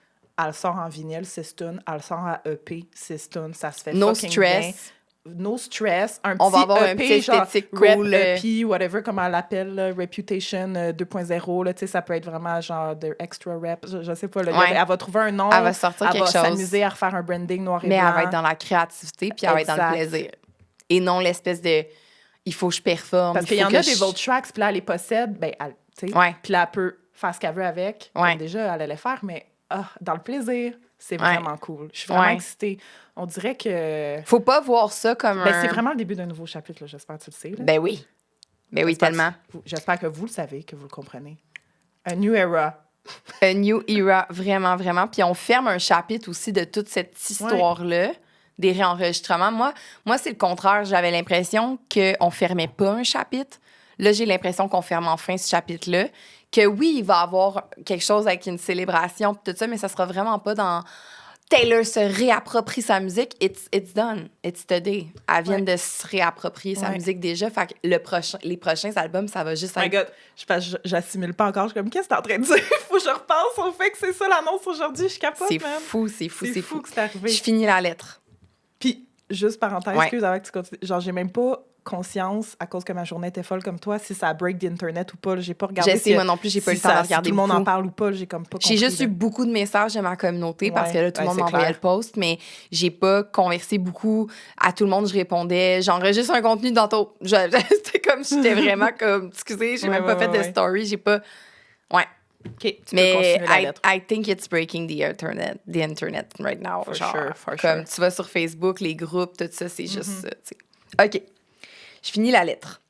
Speaker 2: elle sort en vinyle 6 tunes, elle sort en EP 6 tunes, ça se fait fucking
Speaker 1: stress.
Speaker 2: bien. No stress. Un
Speaker 1: on
Speaker 2: petit
Speaker 1: va avoir
Speaker 2: EP,
Speaker 1: un petit
Speaker 2: genre
Speaker 1: esthétique
Speaker 2: Rep
Speaker 1: cool.
Speaker 2: EP, whatever, comme elle l'appelle, là, Reputation 2.0. Là, ça peut être vraiment genre de extra rep. Je sais pas. Là, elle va trouver un nom.
Speaker 1: Elle va sortir quelque chose.
Speaker 2: Elle va s'amuser à refaire un branding noir et
Speaker 1: blanc. Mais elle va être
Speaker 2: blanc.
Speaker 1: dans la créativité puis elle va être dans le plaisir. Et non l'espèce de « il faut que je performe ».
Speaker 2: Parce qu'il y en a des Vault Tracks, puis là, elle les possède, ben, tu sais, puis là, elle peut faire ce qu'elle veut avec. Comme déjà, elle allait faire, mais dans le plaisir. C'est vraiment cool. Je suis vraiment excitée. On dirait que...
Speaker 1: Faut pas voir ça comme
Speaker 2: c'est vraiment le début d'un nouveau chapitre, là. J'espère que tu le sais. Là.
Speaker 1: Ben oui. Ben oui, tellement.
Speaker 2: J'espère que vous le savez, que vous le comprenez. A new era.
Speaker 1: A new era, vraiment, vraiment. Puis on ferme un chapitre aussi de toute cette histoire-là, des réenregistrements. Moi, c'est le contraire. J'avais l'impression qu'on fermait pas un chapitre. Là, j'ai l'impression qu'on ferme enfin ce chapitre-là. Que oui, il va y avoir quelque chose avec une célébration tout ça, mais ça sera vraiment pas dans Taylor se réapproprie sa musique. It's done. It's today. Elle vient de se réapproprier sa musique déjà. Fait que les prochains albums, ça va juste être...
Speaker 2: My God, j'assimile pas encore. Je suis comme, qu'est-ce que t'es en train de dire? Faut que je repense au fait que c'est ça l'annonce aujourd'hui. Je capote,
Speaker 1: c'est
Speaker 2: man.
Speaker 1: Fou, c'est fou
Speaker 2: que c'est arrivé.
Speaker 1: Je finis la lettre.
Speaker 2: Puis, juste parenthèse, excuse, avant que tu continues. Genre, j'ai même pas conscience, à cause que ma journée était folle comme toi, si ça break d'Internet ou pas. J'ai pas regardé.
Speaker 1: Je sais, moi non plus, j'ai pas eu le temps de regarder.
Speaker 2: Si tout le monde en parle ou pas, j'ai comme pas compris.
Speaker 1: J'ai juste eu beaucoup de messages de ma communauté parce que là, tout le monde m'envoyait le post, mais j'ai pas conversé beaucoup. À tout le monde, je répondais. J'enregistre un contenu tantôt. C'était comme, j'étais vraiment comme, excusez, j'ai même pas fait de story. J'ai pas... Ouais.
Speaker 2: OK, tu
Speaker 1: mais
Speaker 2: peux continuer la lettre.
Speaker 1: I think it's breaking the internet right now.
Speaker 2: For
Speaker 1: comme
Speaker 2: sure.
Speaker 1: Tu vas sur Facebook, les groupes, tout ça, c'est juste ça. T'sais. OK. Je finis la lettre.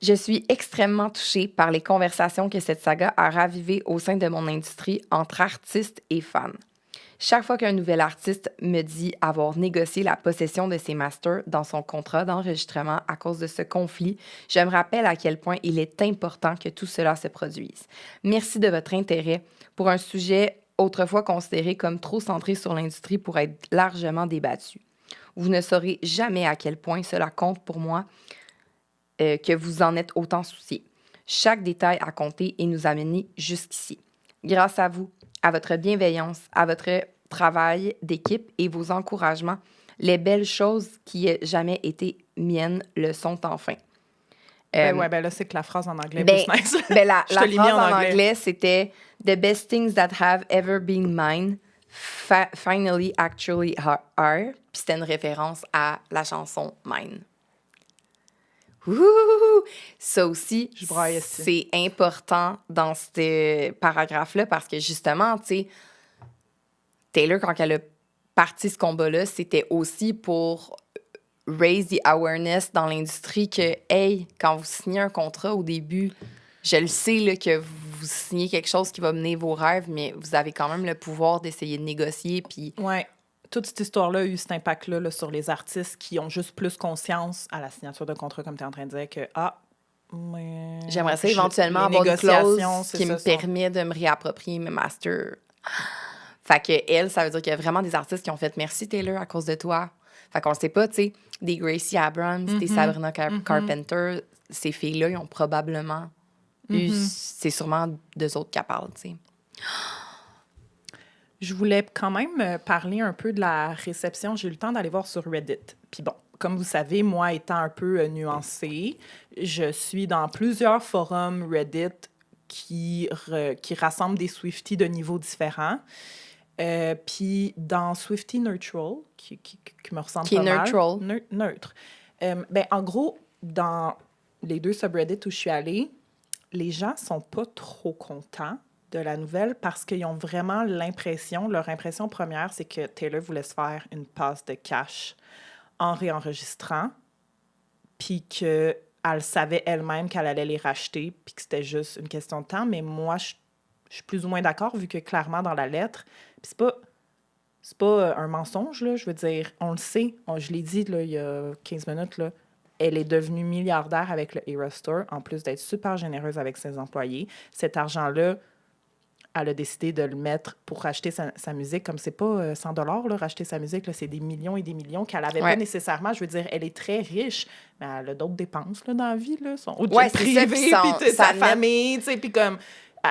Speaker 1: Je suis extrêmement touchée par les conversations que cette saga a ravivées au sein de mon industrie entre artistes et fans. Chaque fois qu'un nouvel artiste me dit avoir négocié la possession de ses masters dans son contrat d'enregistrement à cause de ce conflit, je me rappelle à quel point il est important que tout cela se produise. Merci de votre intérêt pour un sujet autrefois considéré comme trop centré sur l'industrie pour être largement débattu. Vous ne saurez jamais à quel point cela compte pour moi que vous en êtes autant souciés. Chaque détail a compté et nous a menés jusqu'ici. Grâce à vous, à votre bienveillance, à votre travail d'équipe et vos encouragements, les belles choses qui aient jamais été miennes le sont enfin.
Speaker 2: Ben là, c'est que la phrase en anglais est plus nice.
Speaker 1: La phrase en anglais, c'était « The best things that have ever been mine finally actually are ». Puis c'était une référence à la chanson « Mine ». Ouh! Ça aussi, c'est important dans ce paragraphe-là parce que justement, tu sais, Taylor, quand elle a parti ce combat-là, c'était aussi pour raise the awareness dans l'industrie que, hey, quand vous signez un contrat au début, je le sais là, que vous signez quelque chose qui va mener vos rêves, mais vous avez quand même le pouvoir d'essayer de négocier. Puis...
Speaker 2: Ouais. Toute cette histoire-là a eu cet impact-là là, sur les artistes qui ont juste plus conscience à la signature de contrat, comme tu es en train de dire, que mais
Speaker 1: j'aimerais ça éventuellement avoir une clause qui me permet de me réapproprier mes masters. Fait que elle, ça veut dire qu'il y a vraiment des artistes qui ont fait « Merci Taylor à cause de toi ». Fait qu'on le sait pas, tu sais, des Gracie Abrams, des Sabrina Carpenter, ces filles-là, ils ont probablement eu... C'est sûrement d'eux autres qui parlent, tu sais.
Speaker 2: Je voulais quand même parler un peu de la réception. J'ai eu le temps d'aller voir sur Reddit. Puis bon, comme vous savez, moi, étant un peu nuancée, je suis dans plusieurs forums Reddit qui rassemblent des Swifties de niveaux différents. Puis dans Swiftie Neutral, qui me ressemble pas mal. Neutre. En gros, dans les 2 subreddits où je suis allée, les gens sont pas trop contents de la nouvelle parce qu'ils ont vraiment leur impression première, c'est que Taylor voulait se faire une passe de cash en réenregistrant, puis qu'elle savait elle-même qu'elle allait les racheter, puis que c'était juste une question de temps. Mais moi, je suis plus ou moins d'accord, vu que clairement, dans la lettre, puis c'est pas un mensonge, là, je veux dire, on le sait, je l'ai dit là, il y a 15 minutes, là, elle est devenue milliardaire avec le Eras Tour, en plus d'être super généreuse avec ses employés. Cet argent-là, elle a décidé de le mettre pour racheter sa musique. Comme c'est pas 100 $, là, racheter sa musique, là, c'est des millions et des millions qu'elle avait pas nécessairement. Je veux dire, elle est très riche, mais elle a d'autres dépenses là, dans la vie. Là, son jet privé, puis sa famille, tu sais, puis comme...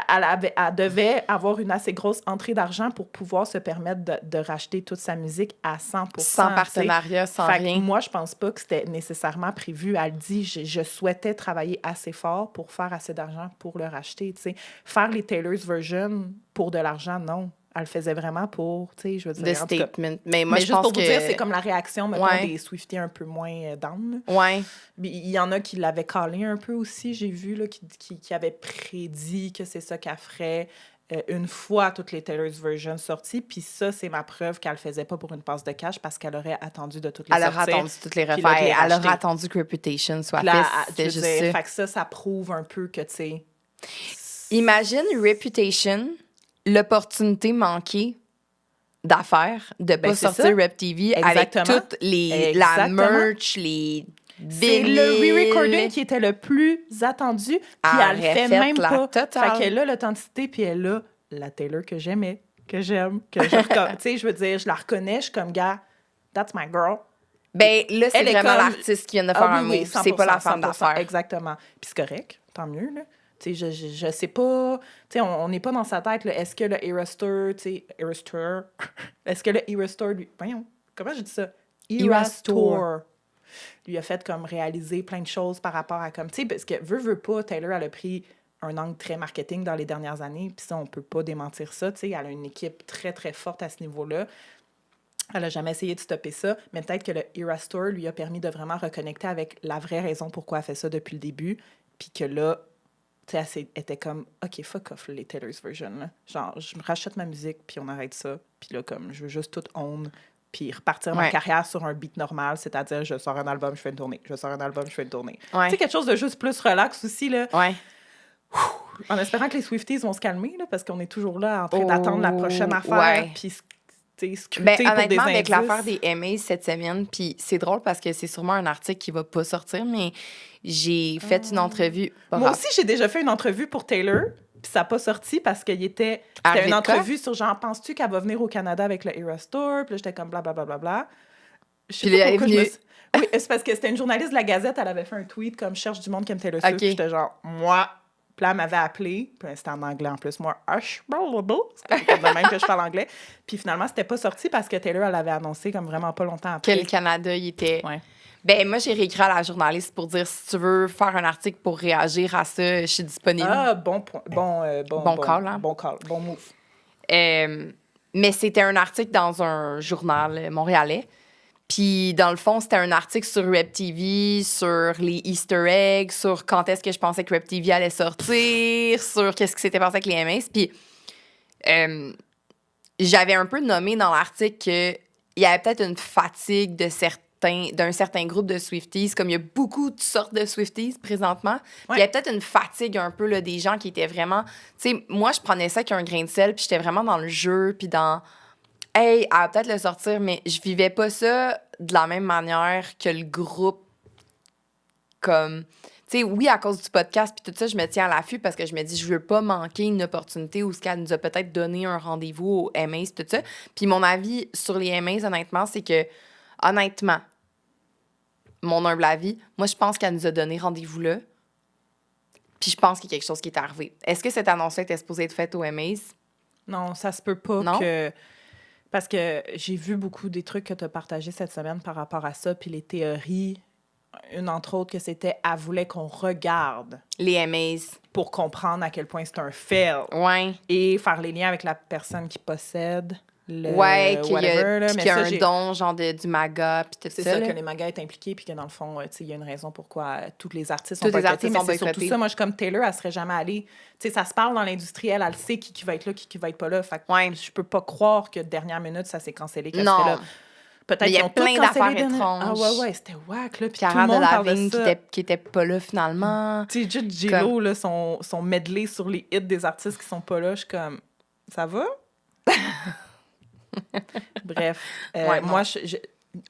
Speaker 2: Elle devait avoir une assez grosse entrée d'argent pour pouvoir se permettre de racheter toute sa musique à 100%.
Speaker 1: Sans partenariat, sans rien.
Speaker 2: Moi, je pense pas que c'était nécessairement prévu. Elle dit, je souhaitais travailler assez fort pour faire assez d'argent pour le racheter. T'sais. Faire les Taylor's version pour de l'argent, non. Elle le faisait vraiment pour, tu sais, je veux dire...
Speaker 1: The statement. Mais moi, je
Speaker 2: juste
Speaker 1: pense
Speaker 2: pour
Speaker 1: que...
Speaker 2: vous dire, c'est comme la réaction, mettons, des Swifties un peu moins down.
Speaker 1: Ouais.
Speaker 2: Il y en a qui l'avaient calé un peu aussi, j'ai vu, là, qui avaient prédit que c'est ça qu'elle ferait une fois toutes les Taylor's versions sorties. Puis ça, c'est ma preuve qu'elle le faisait pas pour une passe de cash parce qu'elle aurait attendu de toutes les sortir.
Speaker 1: Elle aurait attendu toutes les refaire. Elle aurait attendu que Reputation soit fait.
Speaker 2: C'est juste ça. Fait que ça prouve un peu que, tu sais...
Speaker 1: Imagine Reputation... l'opportunité manquée d'affaires, de ne pas sortir Rep TV avec toutes la merch, les billes.
Speaker 2: C'est le re-recording qui était le plus attendu, puis elle fait même pas.
Speaker 1: Totale.
Speaker 2: Fait qu'elle a l'authenticité, puis elle a la Taylor que j'aimais, que j'aime, que je reconnais. Tu sais, je veux dire, je la reconnais, je suis comme, gars, that's my girl.
Speaker 1: Ben là, c'est vraiment l'artiste qui vient de faire un move. C'est pas la femme d'affaires.
Speaker 2: Exactement. Puis c'est correct, tant mieux, là. Tu sais, je sais pas... Tu sais, on n'est pas dans sa tête, là. Est-ce que le Eras Tour, tu sais... Eras Tour... Est-ce que le Eras Tour, lui... Voyons, comment je dis ça? Eras Tour. Lui a fait comme réaliser plein de choses par rapport à comme... Tu sais, parce que veut pas, Taylor, elle a pris un angle très marketing dans les dernières années, puis ça, on peut pas démentir ça, tu sais. Elle a une équipe très, très forte à ce niveau-là. Elle n'a jamais essayé de stopper ça, mais peut-être que le Eras Tour lui a permis de vraiment reconnecter avec la vraie raison pourquoi elle fait ça depuis le début, puis que là... Tu sais, elle était comme, OK, fuck off, les Taylor's version. Là. Genre, je me rachète ma musique, puis on arrête ça. Puis là, comme, je veux juste tout own, puis repartir ma carrière sur un beat normal, c'est-à-dire, je sors un album, je fais une tournée. Je sors un album, je fais une tournée. Tu sais, quelque chose de juste plus relax aussi, là. En espérant que les Swifties vont se calmer, là, parce qu'on est toujours là en train d'attendre la prochaine affaire, puis
Speaker 1: honnêtement, avec l'affaire des MAs cette semaine, puis c'est drôle parce que c'est sûrement un article qui va pas sortir, mais j'ai fait une entrevue.
Speaker 2: Moi aussi, j'ai déjà fait une entrevue pour Taylor, puis ça n'a pas sorti parce qu'il c'était une entrevue sur genre, penses-tu qu'elle va venir au Canada avec le Eras Tour? Puis là, j'étais comme blablabla.
Speaker 1: Puis elle est venue.
Speaker 2: Oui, c'est parce que c'était une journaliste de la Gazette, elle avait fait un tweet comme « Cherche du monde qui aime Taylor Swift ». J'étais genre « Moi ». Puis là, elle m'avait appelé, puis c'était en anglais en plus. Moi, c'est pas de même que je parle anglais. Puis finalement, c'était pas sorti parce que Taylor, elle avait annoncé comme vraiment pas longtemps après.
Speaker 1: Que le Canada, il était...
Speaker 2: Ouais.
Speaker 1: Ben moi, j'ai réécrit à la journaliste pour dire si tu veux faire un article pour réagir à ça, je suis disponible.
Speaker 2: Ah, bon point. Bon
Speaker 1: call, hein?
Speaker 2: Bon call, bon move.
Speaker 1: Mais c'était un article dans un journal montréalais. Puis, dans le fond, c'était un article sur Rep TV, sur les Easter eggs, sur quand est-ce que je pensais que Rep TV allait sortir, sur qu'est-ce qui s'était passé avec les MS. Puis, j'avais un peu nommé dans l'article qu'il y avait peut-être une fatigue d'un certain groupe de Swifties, comme il y a beaucoup de sortes de Swifties présentement. Puis il y a peut-être une fatigue un peu là, des gens qui étaient vraiment... Tu sais, moi, je prenais ça avec un grain de sel, puis j'étais vraiment dans le jeu, puis dans... Hey, elle va peut-être le sortir, mais je vivais pas ça de la même manière que le groupe. Comme, tu sais, oui, à cause du podcast, puis tout ça, je me tiens à l'affût parce que je me dis, je veux pas manquer une opportunité où ce qu'elle nous a peut-être donné un rendez-vous aux MAs, tout ça. Puis mon avis sur les MAs, honnêtement, c'est que, honnêtement, mon humble avis, moi, je pense qu'elle nous a donné rendez-vous là. Puis je pense qu'il y a quelque chose qui est arrivé. Est-ce que cette annonce-là était supposée être faite aux MAs?
Speaker 2: Non, ça se peut pas
Speaker 1: non?
Speaker 2: Que... Parce que j'ai vu beaucoup des trucs que tu as partagés cette semaine par rapport à ça, puis les théories. Une, entre autres, que c'était, elle voulait qu'on regarde
Speaker 1: les MAs
Speaker 2: pour comprendre à quel point c'est un fail.
Speaker 1: Ouais.
Speaker 2: Et faire les liens avec la personne qui possède le
Speaker 1: qu'il y a un don, genre du MAGA, puis tout ça.
Speaker 2: C'est ça,
Speaker 1: là.
Speaker 2: que les MAGA est impliqués, puis que dans le fond, il y a une raison pourquoi tous les artistes
Speaker 1: sont
Speaker 2: boycottés. Mais
Speaker 1: c'est
Speaker 2: surtout ça, moi, je suis comme Taylor, elle serait jamais allée. Tu sais, ça se parle dans l'industrie, elle sait qui va être là, qui va être pas là. Fait que je peux pas croire que dernière minute, ça s'est cancellé, qu'elle serait là. Peut-être
Speaker 1: qu'il y a plein d'affaires étranges.
Speaker 2: Ah ouais, c'était wack, là.
Speaker 1: Puis Cara Delevingne qui était pas là, finalement.
Speaker 2: Tu sais, juste J-Lo, là, son medley sur les hits des artistes qui sont pas là, je suis comme, ça va? Bref, moi,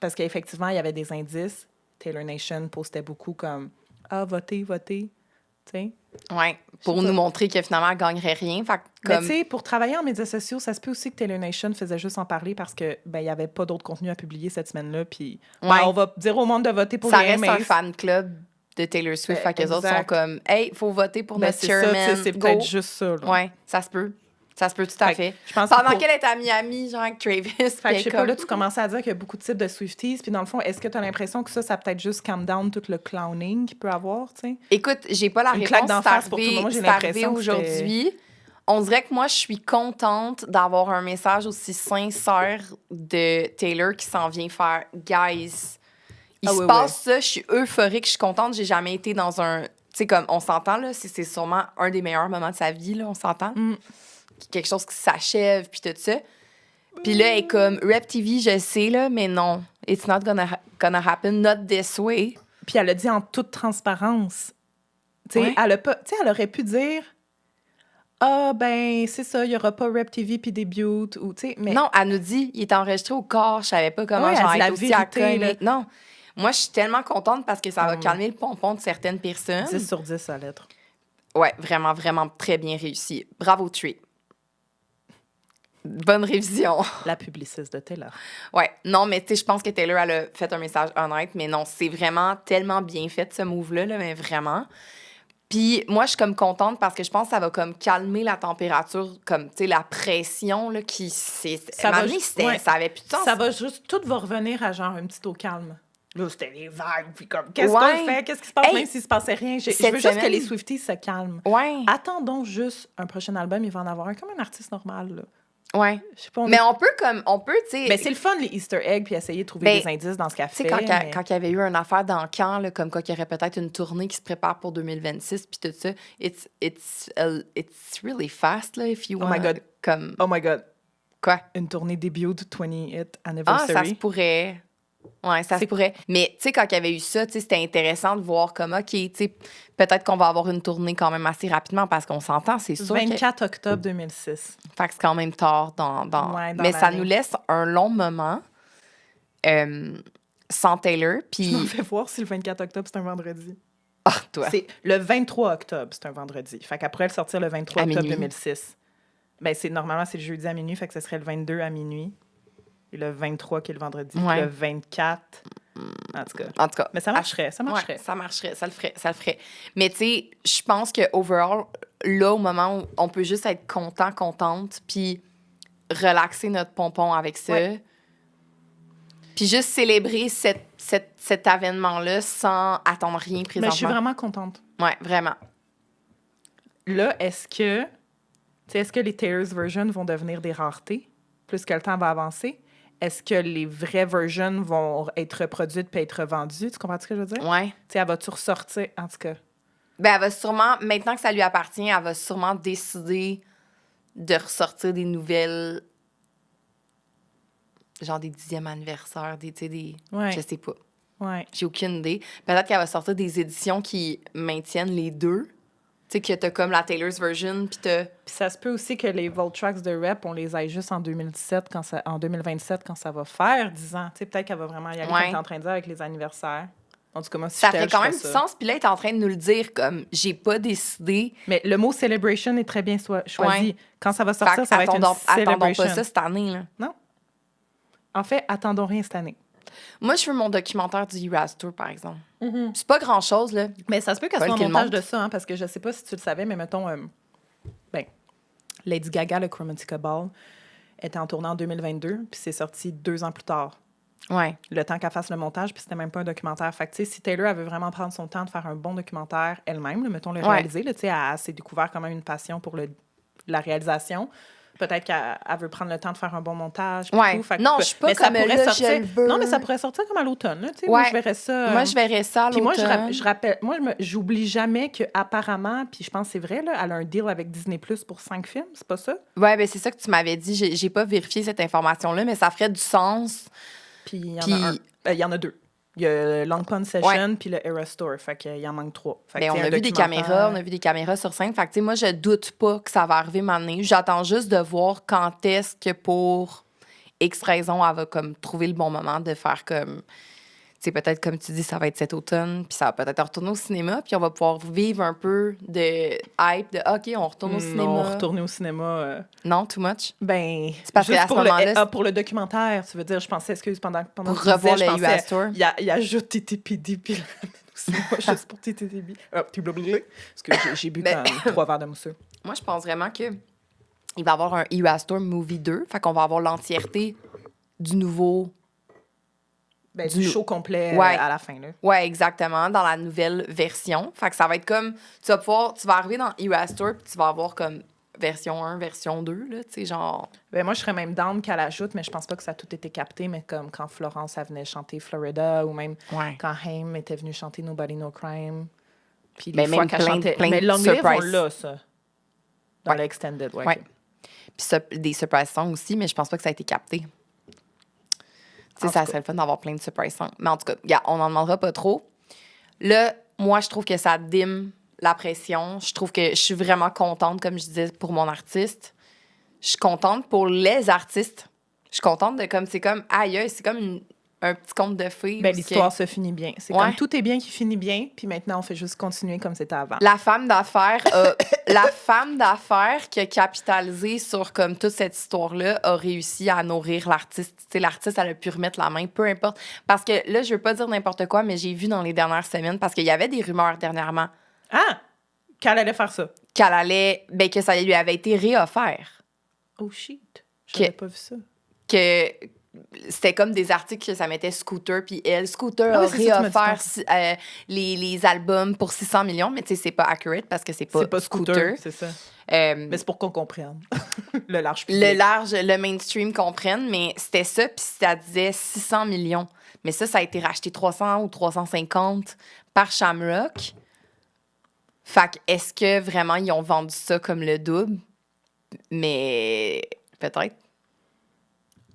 Speaker 2: parce qu'effectivement, il y avait des indices. Taylor Nation postait beaucoup comme « Ah, votez, votez. » sais.
Speaker 1: Ouais, pour nous montrer que finalement, elle gagnerait rien. Fait que,
Speaker 2: Mais tu sais, pour travailler en médias sociaux, ça se peut aussi que Taylor Nation faisait juste en parler parce que il y avait pas d'autres contenus à publier cette semaine-là. Puis on va dire au monde de voter pour
Speaker 1: ça
Speaker 2: les
Speaker 1: reste
Speaker 2: AMAs.
Speaker 1: un fan club de Taylor Swift. Fait que les autres sont comme, hey, faut voter pour notre chairman.
Speaker 2: C'est peut-être juste ça. Là.
Speaker 1: Ouais, ça se peut. Ça se peut tout à fait.
Speaker 2: Je pense
Speaker 1: pendant qu'elle est à Miami, genre avec Travis.
Speaker 2: Fait que je sais pas, là, tu commençais à dire qu'il y a beaucoup de types de Swifties. Puis dans le fond, est-ce que tu as l'impression que ça peut-être juste calm down tout le clowning qu'il peut avoir, tu sais?
Speaker 1: Écoute, j'ai pas la réponse.
Speaker 2: C'est
Speaker 1: arrivé aujourd'hui. On dirait que moi, je suis contente d'avoir un message aussi sincère de Taylor qui s'en vient faire « Guys, il se passe ça, je suis euphorique, je suis contente, j'ai jamais été dans un... » Tu sais, comme, on s'entend, là, c'est sûrement un des meilleurs moments de sa vie, là, on s'entend. Quelque chose qui s'achève, puis tout ça. Puis là, elle est comme, Rep TV, je sais, là, mais non, it's not gonna happen, not this way.
Speaker 2: Puis elle a dit en toute transparence. Tu sais, elle aurait pu dire, ben, c'est ça, il n'y aura pas Rep TV puis des buttes, ou, tu sais, mais...
Speaker 1: Non, elle nous dit, il est enregistré au corps, je savais pas comment j'en être aussi iconique. Non, moi, je suis tellement contente parce que ça va calmer le pompon de certaines personnes.
Speaker 2: 10 sur 10, sa lettre.
Speaker 1: Ouais, vraiment, vraiment très bien réussi. Bravo, Tree. Bonne révision.
Speaker 2: La publiciste de Taylor.
Speaker 1: Ouais, non, mais tu sais, je pense que Taylor, elle a fait un message honnête, mais non, c'est vraiment tellement bien fait, ce move-là, là, mais vraiment. Puis moi, je suis comme contente parce que je pense que ça va comme calmer la température, comme, tu sais, la pression, là, qui... Ça avait plus de sens.
Speaker 2: Ça va juste... Tout va revenir à genre un petit au calme. Là, c'était les vagues, puis comme, qu'est-ce qu'on fait? Qu'est-ce qui se passe même s'il se passait rien? Je veux juste que les Swifties se calment.
Speaker 1: Ouais.
Speaker 2: Attendons juste un prochain album, il va en avoir un comme un artiste normal, là.
Speaker 1: Ouais. Je sais pas, mais on peut, tu sais...
Speaker 2: Mais c'est le fun, les Easter eggs, puis essayer de trouver des indices dans ce qu'elle fait.
Speaker 1: Tu sais, quand il y avait eu une affaire dans le camp, là, comme quoi qu'il y aurait peut-être une tournée qui se prépare pour 2026, puis tout ça, it's really fast, là, if you want.
Speaker 2: Oh my God.
Speaker 1: Comme...
Speaker 2: Oh my God.
Speaker 1: Quoi?
Speaker 2: Une tournée début de 20th anniversary.
Speaker 1: Ah, ça se pourrait. Ouais, ça se pourrait. Mais, tu sais, quand il y avait eu ça, tu sais, c'était intéressant de voir comme, OK, tu sais, peut-être qu'on va avoir une tournée quand même assez rapidement parce qu'on s'entend, c'est sûr.
Speaker 2: 24 octobre 2006.
Speaker 1: Fait que c'est quand même tard dans mais ça nous laisse un long moment sans Taylor. Puis...
Speaker 2: Je m'en fais voir si le 24 octobre, c'est un vendredi.
Speaker 1: Ah, toi.
Speaker 2: C'est le 23 octobre, c'est un vendredi. Fait qu'après, elle sortir le 23 octobre 2006. Ben, normalement, c'est le jeudi à minuit, fait que ce serait le 22 à minuit. Et le 23 qui est le vendredi. Ouais. Le 24. En tout cas. Mais ça marcherait.
Speaker 1: Ouais, ça marcherait. Ça le ferait. Mais tu sais, je pense que overall, là, au moment où on peut juste être contente, puis relaxer notre pompon avec ça. Ouais. Puis juste célébrer cet événement-là sans attendre rien présentement.
Speaker 2: Mais je suis vraiment contente.
Speaker 1: Ouais, vraiment.
Speaker 2: Là, est-ce que les Taylor's versions vont devenir des raretés plus que le temps va avancer? Est-ce que les vraies versions vont être reproduites puis être vendues? Tu comprends ce que je veux dire?
Speaker 1: Oui.
Speaker 2: Tu sais, elle va-tu ressortir, en tout cas?
Speaker 1: Ben, elle va sûrement, maintenant que ça lui appartient, elle va sûrement décider de ressortir des nouvelles, genre des 10e anniversaires, tu sais, des...
Speaker 2: Ouais.
Speaker 1: Je sais pas.
Speaker 2: Ouais.
Speaker 1: J'ai aucune idée. Peut-être qu'elle va sortir des éditions qui maintiennent les deux. Tu sais, que t'as comme la Taylor's version, puis t'as...
Speaker 2: Puis ça se peut aussi que les Vault Tracks de Rep, on les aille juste en 2027, en 2027, quand ça va faire 10 ans. Tu sais, peut-être qu'elle va vraiment y aller, comme t'es en train de dire, avec les anniversaires. En tout cas, moi, si
Speaker 1: ça fait quand même du sens. Puis là, elle est en train de nous le dire, comme, j'ai pas décidé.
Speaker 2: Mais le mot « celebration » est très bien choisi. Ouais. Quand ça va sortir, ça va être une celebration.
Speaker 1: Attendons pas ça cette année, là.
Speaker 2: Non. En fait, attendons rien cette année.
Speaker 1: Moi, je veux mon documentaire du Eras Tour, par exemple. Mm-hmm. C'est pas grand-chose, là.
Speaker 2: Mais ça se peut qu'elle soit un montage de ça, hein, parce que je sais pas si tu le savais, mais mettons, Lady Gaga, le Chromatica Ball, était en tournée en 2022, puis c'est sorti 2 ans plus tard.
Speaker 1: Ouais.
Speaker 2: Le temps qu'elle fasse le montage, puis c'était même pas un documentaire. Fait que, tu sais, si Taylor, elle veut vraiment prendre son temps de faire un bon documentaire elle-même, là, mettons, le réaliser, tu sais, elle s'est découvert quand même une passion pour la réalisation. Peut-être qu'elle veut prendre le temps de faire un bon montage.
Speaker 1: Ouais. Non, je suis pas comme là,
Speaker 2: sortir... Non, mais ça pourrait sortir comme à l'automne. Là, ouais. Moi, je verrais ça.
Speaker 1: Moi, je verrais ça à l'automne.
Speaker 2: Puis moi, je rappelle... Moi, j'oublie jamais qu'apparemment, puis je pense que c'est vrai, là, elle a un deal avec Disney Plus pour 5 films, c'est pas ça?
Speaker 1: Ouais, ben c'est ça que tu m'avais dit. J'ai pas vérifié cette information-là, mais ça ferait du sens.
Speaker 2: Puis il y en a 2. Il y a Long Pond Session puis le Eras Tour. Fait qu'il y en manque 3.
Speaker 1: Mais on a vu des caméras sur scène. Fait que, tu sais, moi, je doute pas que ça va arriver maintenant. J'attends juste de voir quand est-ce que pour X raison, elle va comme trouver le bon moment de faire comme... sais, peut-être, comme tu dis, ça va être cet automne, puis ça va peut-être retourner au cinéma, puis on va pouvoir vivre un peu de hype, de OK, on retourne au cinéma.
Speaker 2: Non, retourner au cinéma...
Speaker 1: Non, too much?
Speaker 2: Ben,
Speaker 1: c'est parce
Speaker 2: juste
Speaker 1: qu'à ce moment-là...
Speaker 2: pour le documentaire, tu veux dire, je pensais, excuse, pendant
Speaker 1: pour revoir le US Store.
Speaker 2: Il ajoute TTPD, puis juste pour TTPD. Parce que j'ai bu comme 3 verres de mousseux.
Speaker 1: Moi, je pense vraiment que il va y avoir un US Store Movie 2, fait qu'on va avoir l'entièreté du nouveau...
Speaker 2: Ben, du show complet à la fin, là.
Speaker 1: Ouais, exactement, dans la nouvelle version. Fait que ça va être comme... Tu vas arriver dans US Store, puis tu vas avoir comme version 1, version 2, là, tu sais, genre...
Speaker 2: Ben, moi, je serais même down qu'elle ajoute, mais je pense pas que ça a tout été capté, mais comme quand Florence, elle venait chanter Florida, ou même quand Haim était venue chanter Nobody No Crime. Puis les fois qu'elle chantait... Mais Long Live, on l'a, ça. Dans l'extended,
Speaker 1: ouais. Puis des surprise songs aussi, mais je pense pas que ça a été capté. Tu sais, ça serait le fun d'avoir plein de surprise songs. Mais en tout cas, on n'en demandera pas trop. Là, moi, je trouve que ça dime la pression. Je trouve que je suis vraiment contente, comme je disais, pour mon artiste. Je suis contente pour les artistes. Je suis contente de comme... C'est comme... Aïe, c'est comme un petit conte de fées.
Speaker 2: Ben, l'histoire se finit bien. C'est comme tout est bien qui finit bien, puis maintenant, on fait juste continuer comme c'était avant.
Speaker 1: La femme d'affaires qui a capitalisé sur comme toute cette histoire-là a réussi à nourrir l'artiste. Tu sais, l'artiste, elle a pu remettre la main, peu importe. Parce que là, je veux pas dire n'importe quoi, mais j'ai vu dans les dernières semaines, parce qu'il y avait des rumeurs dernièrement.
Speaker 2: Ah! Qu'elle allait faire ça.
Speaker 1: Que ça lui avait été réoffert.
Speaker 2: Oh shit! J'avais pas vu ça.
Speaker 1: Que c'était comme des articles que ça mettait Scooter, puis Scooter a réoffert les albums pour 600 millions, mais tu sais, c'est pas accurate parce que c'est pas Scooter.
Speaker 2: C'est ça. Mais c'est pour qu'on comprenne. Le large public.
Speaker 1: Le mainstream comprenne, mais c'était ça, puis ça disait 600 millions. Mais ça a été racheté 300 ou 350 par Shamrock. Fait que est-ce que vraiment ils ont vendu ça comme le double? Mais peut-être.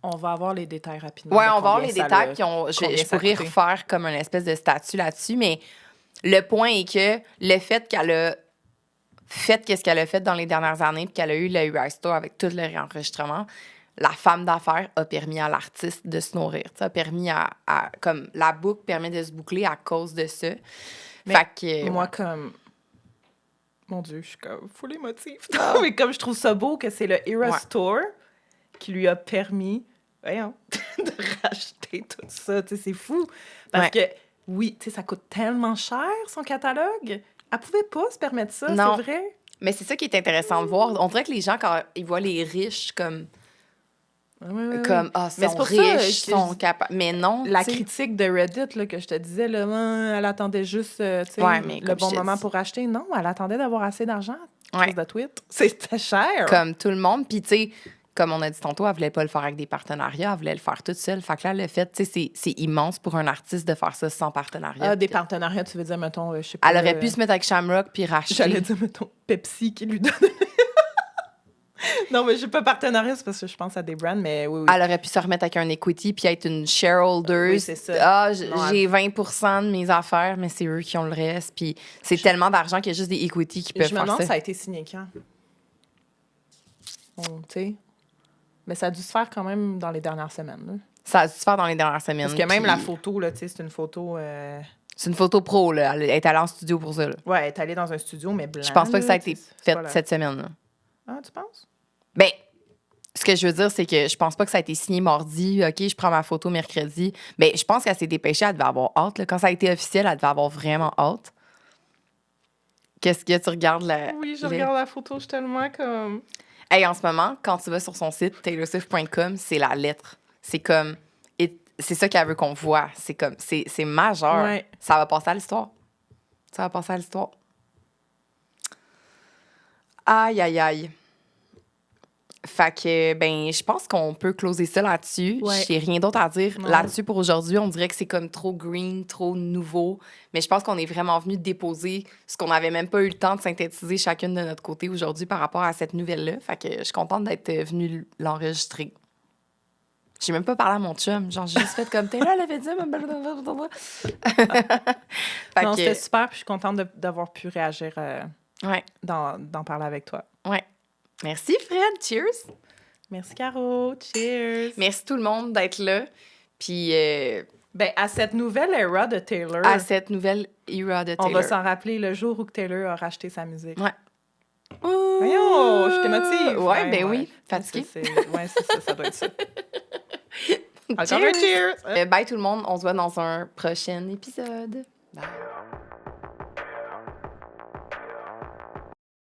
Speaker 2: On va avoir les détails rapidement.
Speaker 1: Oui, on va avoir les détails. Je pourrais refaire comme une espèce de statut là-dessus, mais le point est que le fait qu'elle a fait qu'est-ce qu'elle a fait dans les dernières années, puis qu'elle a eu le US Store avec tout le réenregistrement, la femme d'affaires a permis à l'artiste de se nourrir. Ça a permis comme la boucle permet de se boucler à cause de ça.
Speaker 2: Mais fait que, moi, comme... Mon Dieu, je suis comme full émotive. Mais comme je trouve ça beau que c'est le Era Store qui lui a permis... de racheter tout ça, tu sais, c'est fou. Parce que, oui, tu sais, ça coûte tellement cher, son catalogue. Elle pouvait pas se permettre ça, c'est vrai.
Speaker 1: Mais c'est ça qui est intéressant de voir. On dirait que les gens, quand ils voient les riches comme... Comme, ils sont riches, sont capables. Mais non,
Speaker 2: la critique de Reddit, là, que je te disais, là, elle attendait juste, le bon moment pour acheter. Non, elle attendait d'avoir assez d'argent. De tweet. C'était cher.
Speaker 1: Comme tout le monde. Puis, tu sais... Comme on a dit tantôt, elle voulait pas le faire avec des partenariats, elle voulait le faire toute seule. Fait que là, le fait, tu sais, c'est immense pour un artiste de faire ça sans partenariat.
Speaker 2: Ah, des partenariats, tu veux dire, mettons, je sais pas...
Speaker 1: Elle aurait pu se mettre avec Shamrock puis racheter.
Speaker 2: J'allais dire, mettons, Pepsi qui lui donne... Non, mais je sais pas partenariat, c'est parce que je pense à des brands, mais oui.
Speaker 1: Elle aurait pu se remettre avec un equity puis être une shareholder.
Speaker 2: Oui, c'est ça.
Speaker 1: J'ai 20% de mes affaires, mais c'est eux qui ont le reste. Puis c'est tellement d'argent qu'il y a juste des equity qui peuvent faire ça.
Speaker 2: Je me demande si ça a été signé quand. Tu sais... Mais ça a dû se faire quand même dans les dernières semaines. Là.
Speaker 1: Ça a dû se faire dans les dernières semaines.
Speaker 2: Parce que même la photo, là, tu sais, c'est une photo...
Speaker 1: C'est une photo pro, là. Elle est allée en studio pour ça, là.
Speaker 2: Ouais, elle est allée dans un studio, mais blanc.
Speaker 1: Je pense pas que ça a été fait cette semaine, là.
Speaker 2: Ah, tu penses?
Speaker 1: Ben, ce que je veux dire, c'est que je pense pas que ça a été signé mardi. OK, je prends ma photo mercredi. Mais je pense qu'elle s'est dépêchée, elle devait avoir hâte, là. Quand ça a été officiel, elle devait avoir vraiment hâte. Qu'est-ce que tu regardes là?
Speaker 2: Oui, je regarde la photo, je suis tellement comme...
Speaker 1: Hey, en ce moment, quand tu vas sur son site, taylorswift.com, c'est la lettre. C'est comme... C'est ça qu'elle veut qu'on voit. C'est comme... C'est majeur.
Speaker 2: Ouais.
Speaker 1: Ça va passer à l'histoire. Ça va passer à l'histoire. Aïe, aïe, aïe. Fait que, ben, je pense qu'on peut closer ça là-dessus.
Speaker 2: Ouais.
Speaker 1: J'ai rien d'autre à dire là-dessus pour aujourd'hui. On dirait que c'est comme trop green, trop nouveau. Mais je pense qu'on est vraiment venu déposer ce qu'on n'avait même pas eu le temps de synthétiser chacune de notre côté aujourd'hui par rapport à cette nouvelle-là. Fait que je suis contente d'être venue l'enregistrer. J'ai même pas parlé à mon chum. Genre, j'ai juste fait comme, t'es là, elle avait dit...
Speaker 2: Non, c'était super, puis je suis contente d'avoir pu réagir, d'en parler avec toi.
Speaker 1: Ouais. Merci, Fred. Cheers.
Speaker 2: Merci, Caro. Cheers.
Speaker 1: Merci tout le monde d'être là. Puis
Speaker 2: Ben, à cette nouvelle era de Taylor...
Speaker 1: À cette nouvelle era de Taylor.
Speaker 2: On va s'en rappeler le jour où Taylor a racheté sa musique.
Speaker 1: Ouais.
Speaker 2: Voyons, je t'émotive.
Speaker 1: Ouais, ben oui, fatiguée.
Speaker 2: Ouais, c'est ça, ça doit être ça.
Speaker 1: Cheers! Bye tout le monde, on se voit dans un prochain épisode. Bye!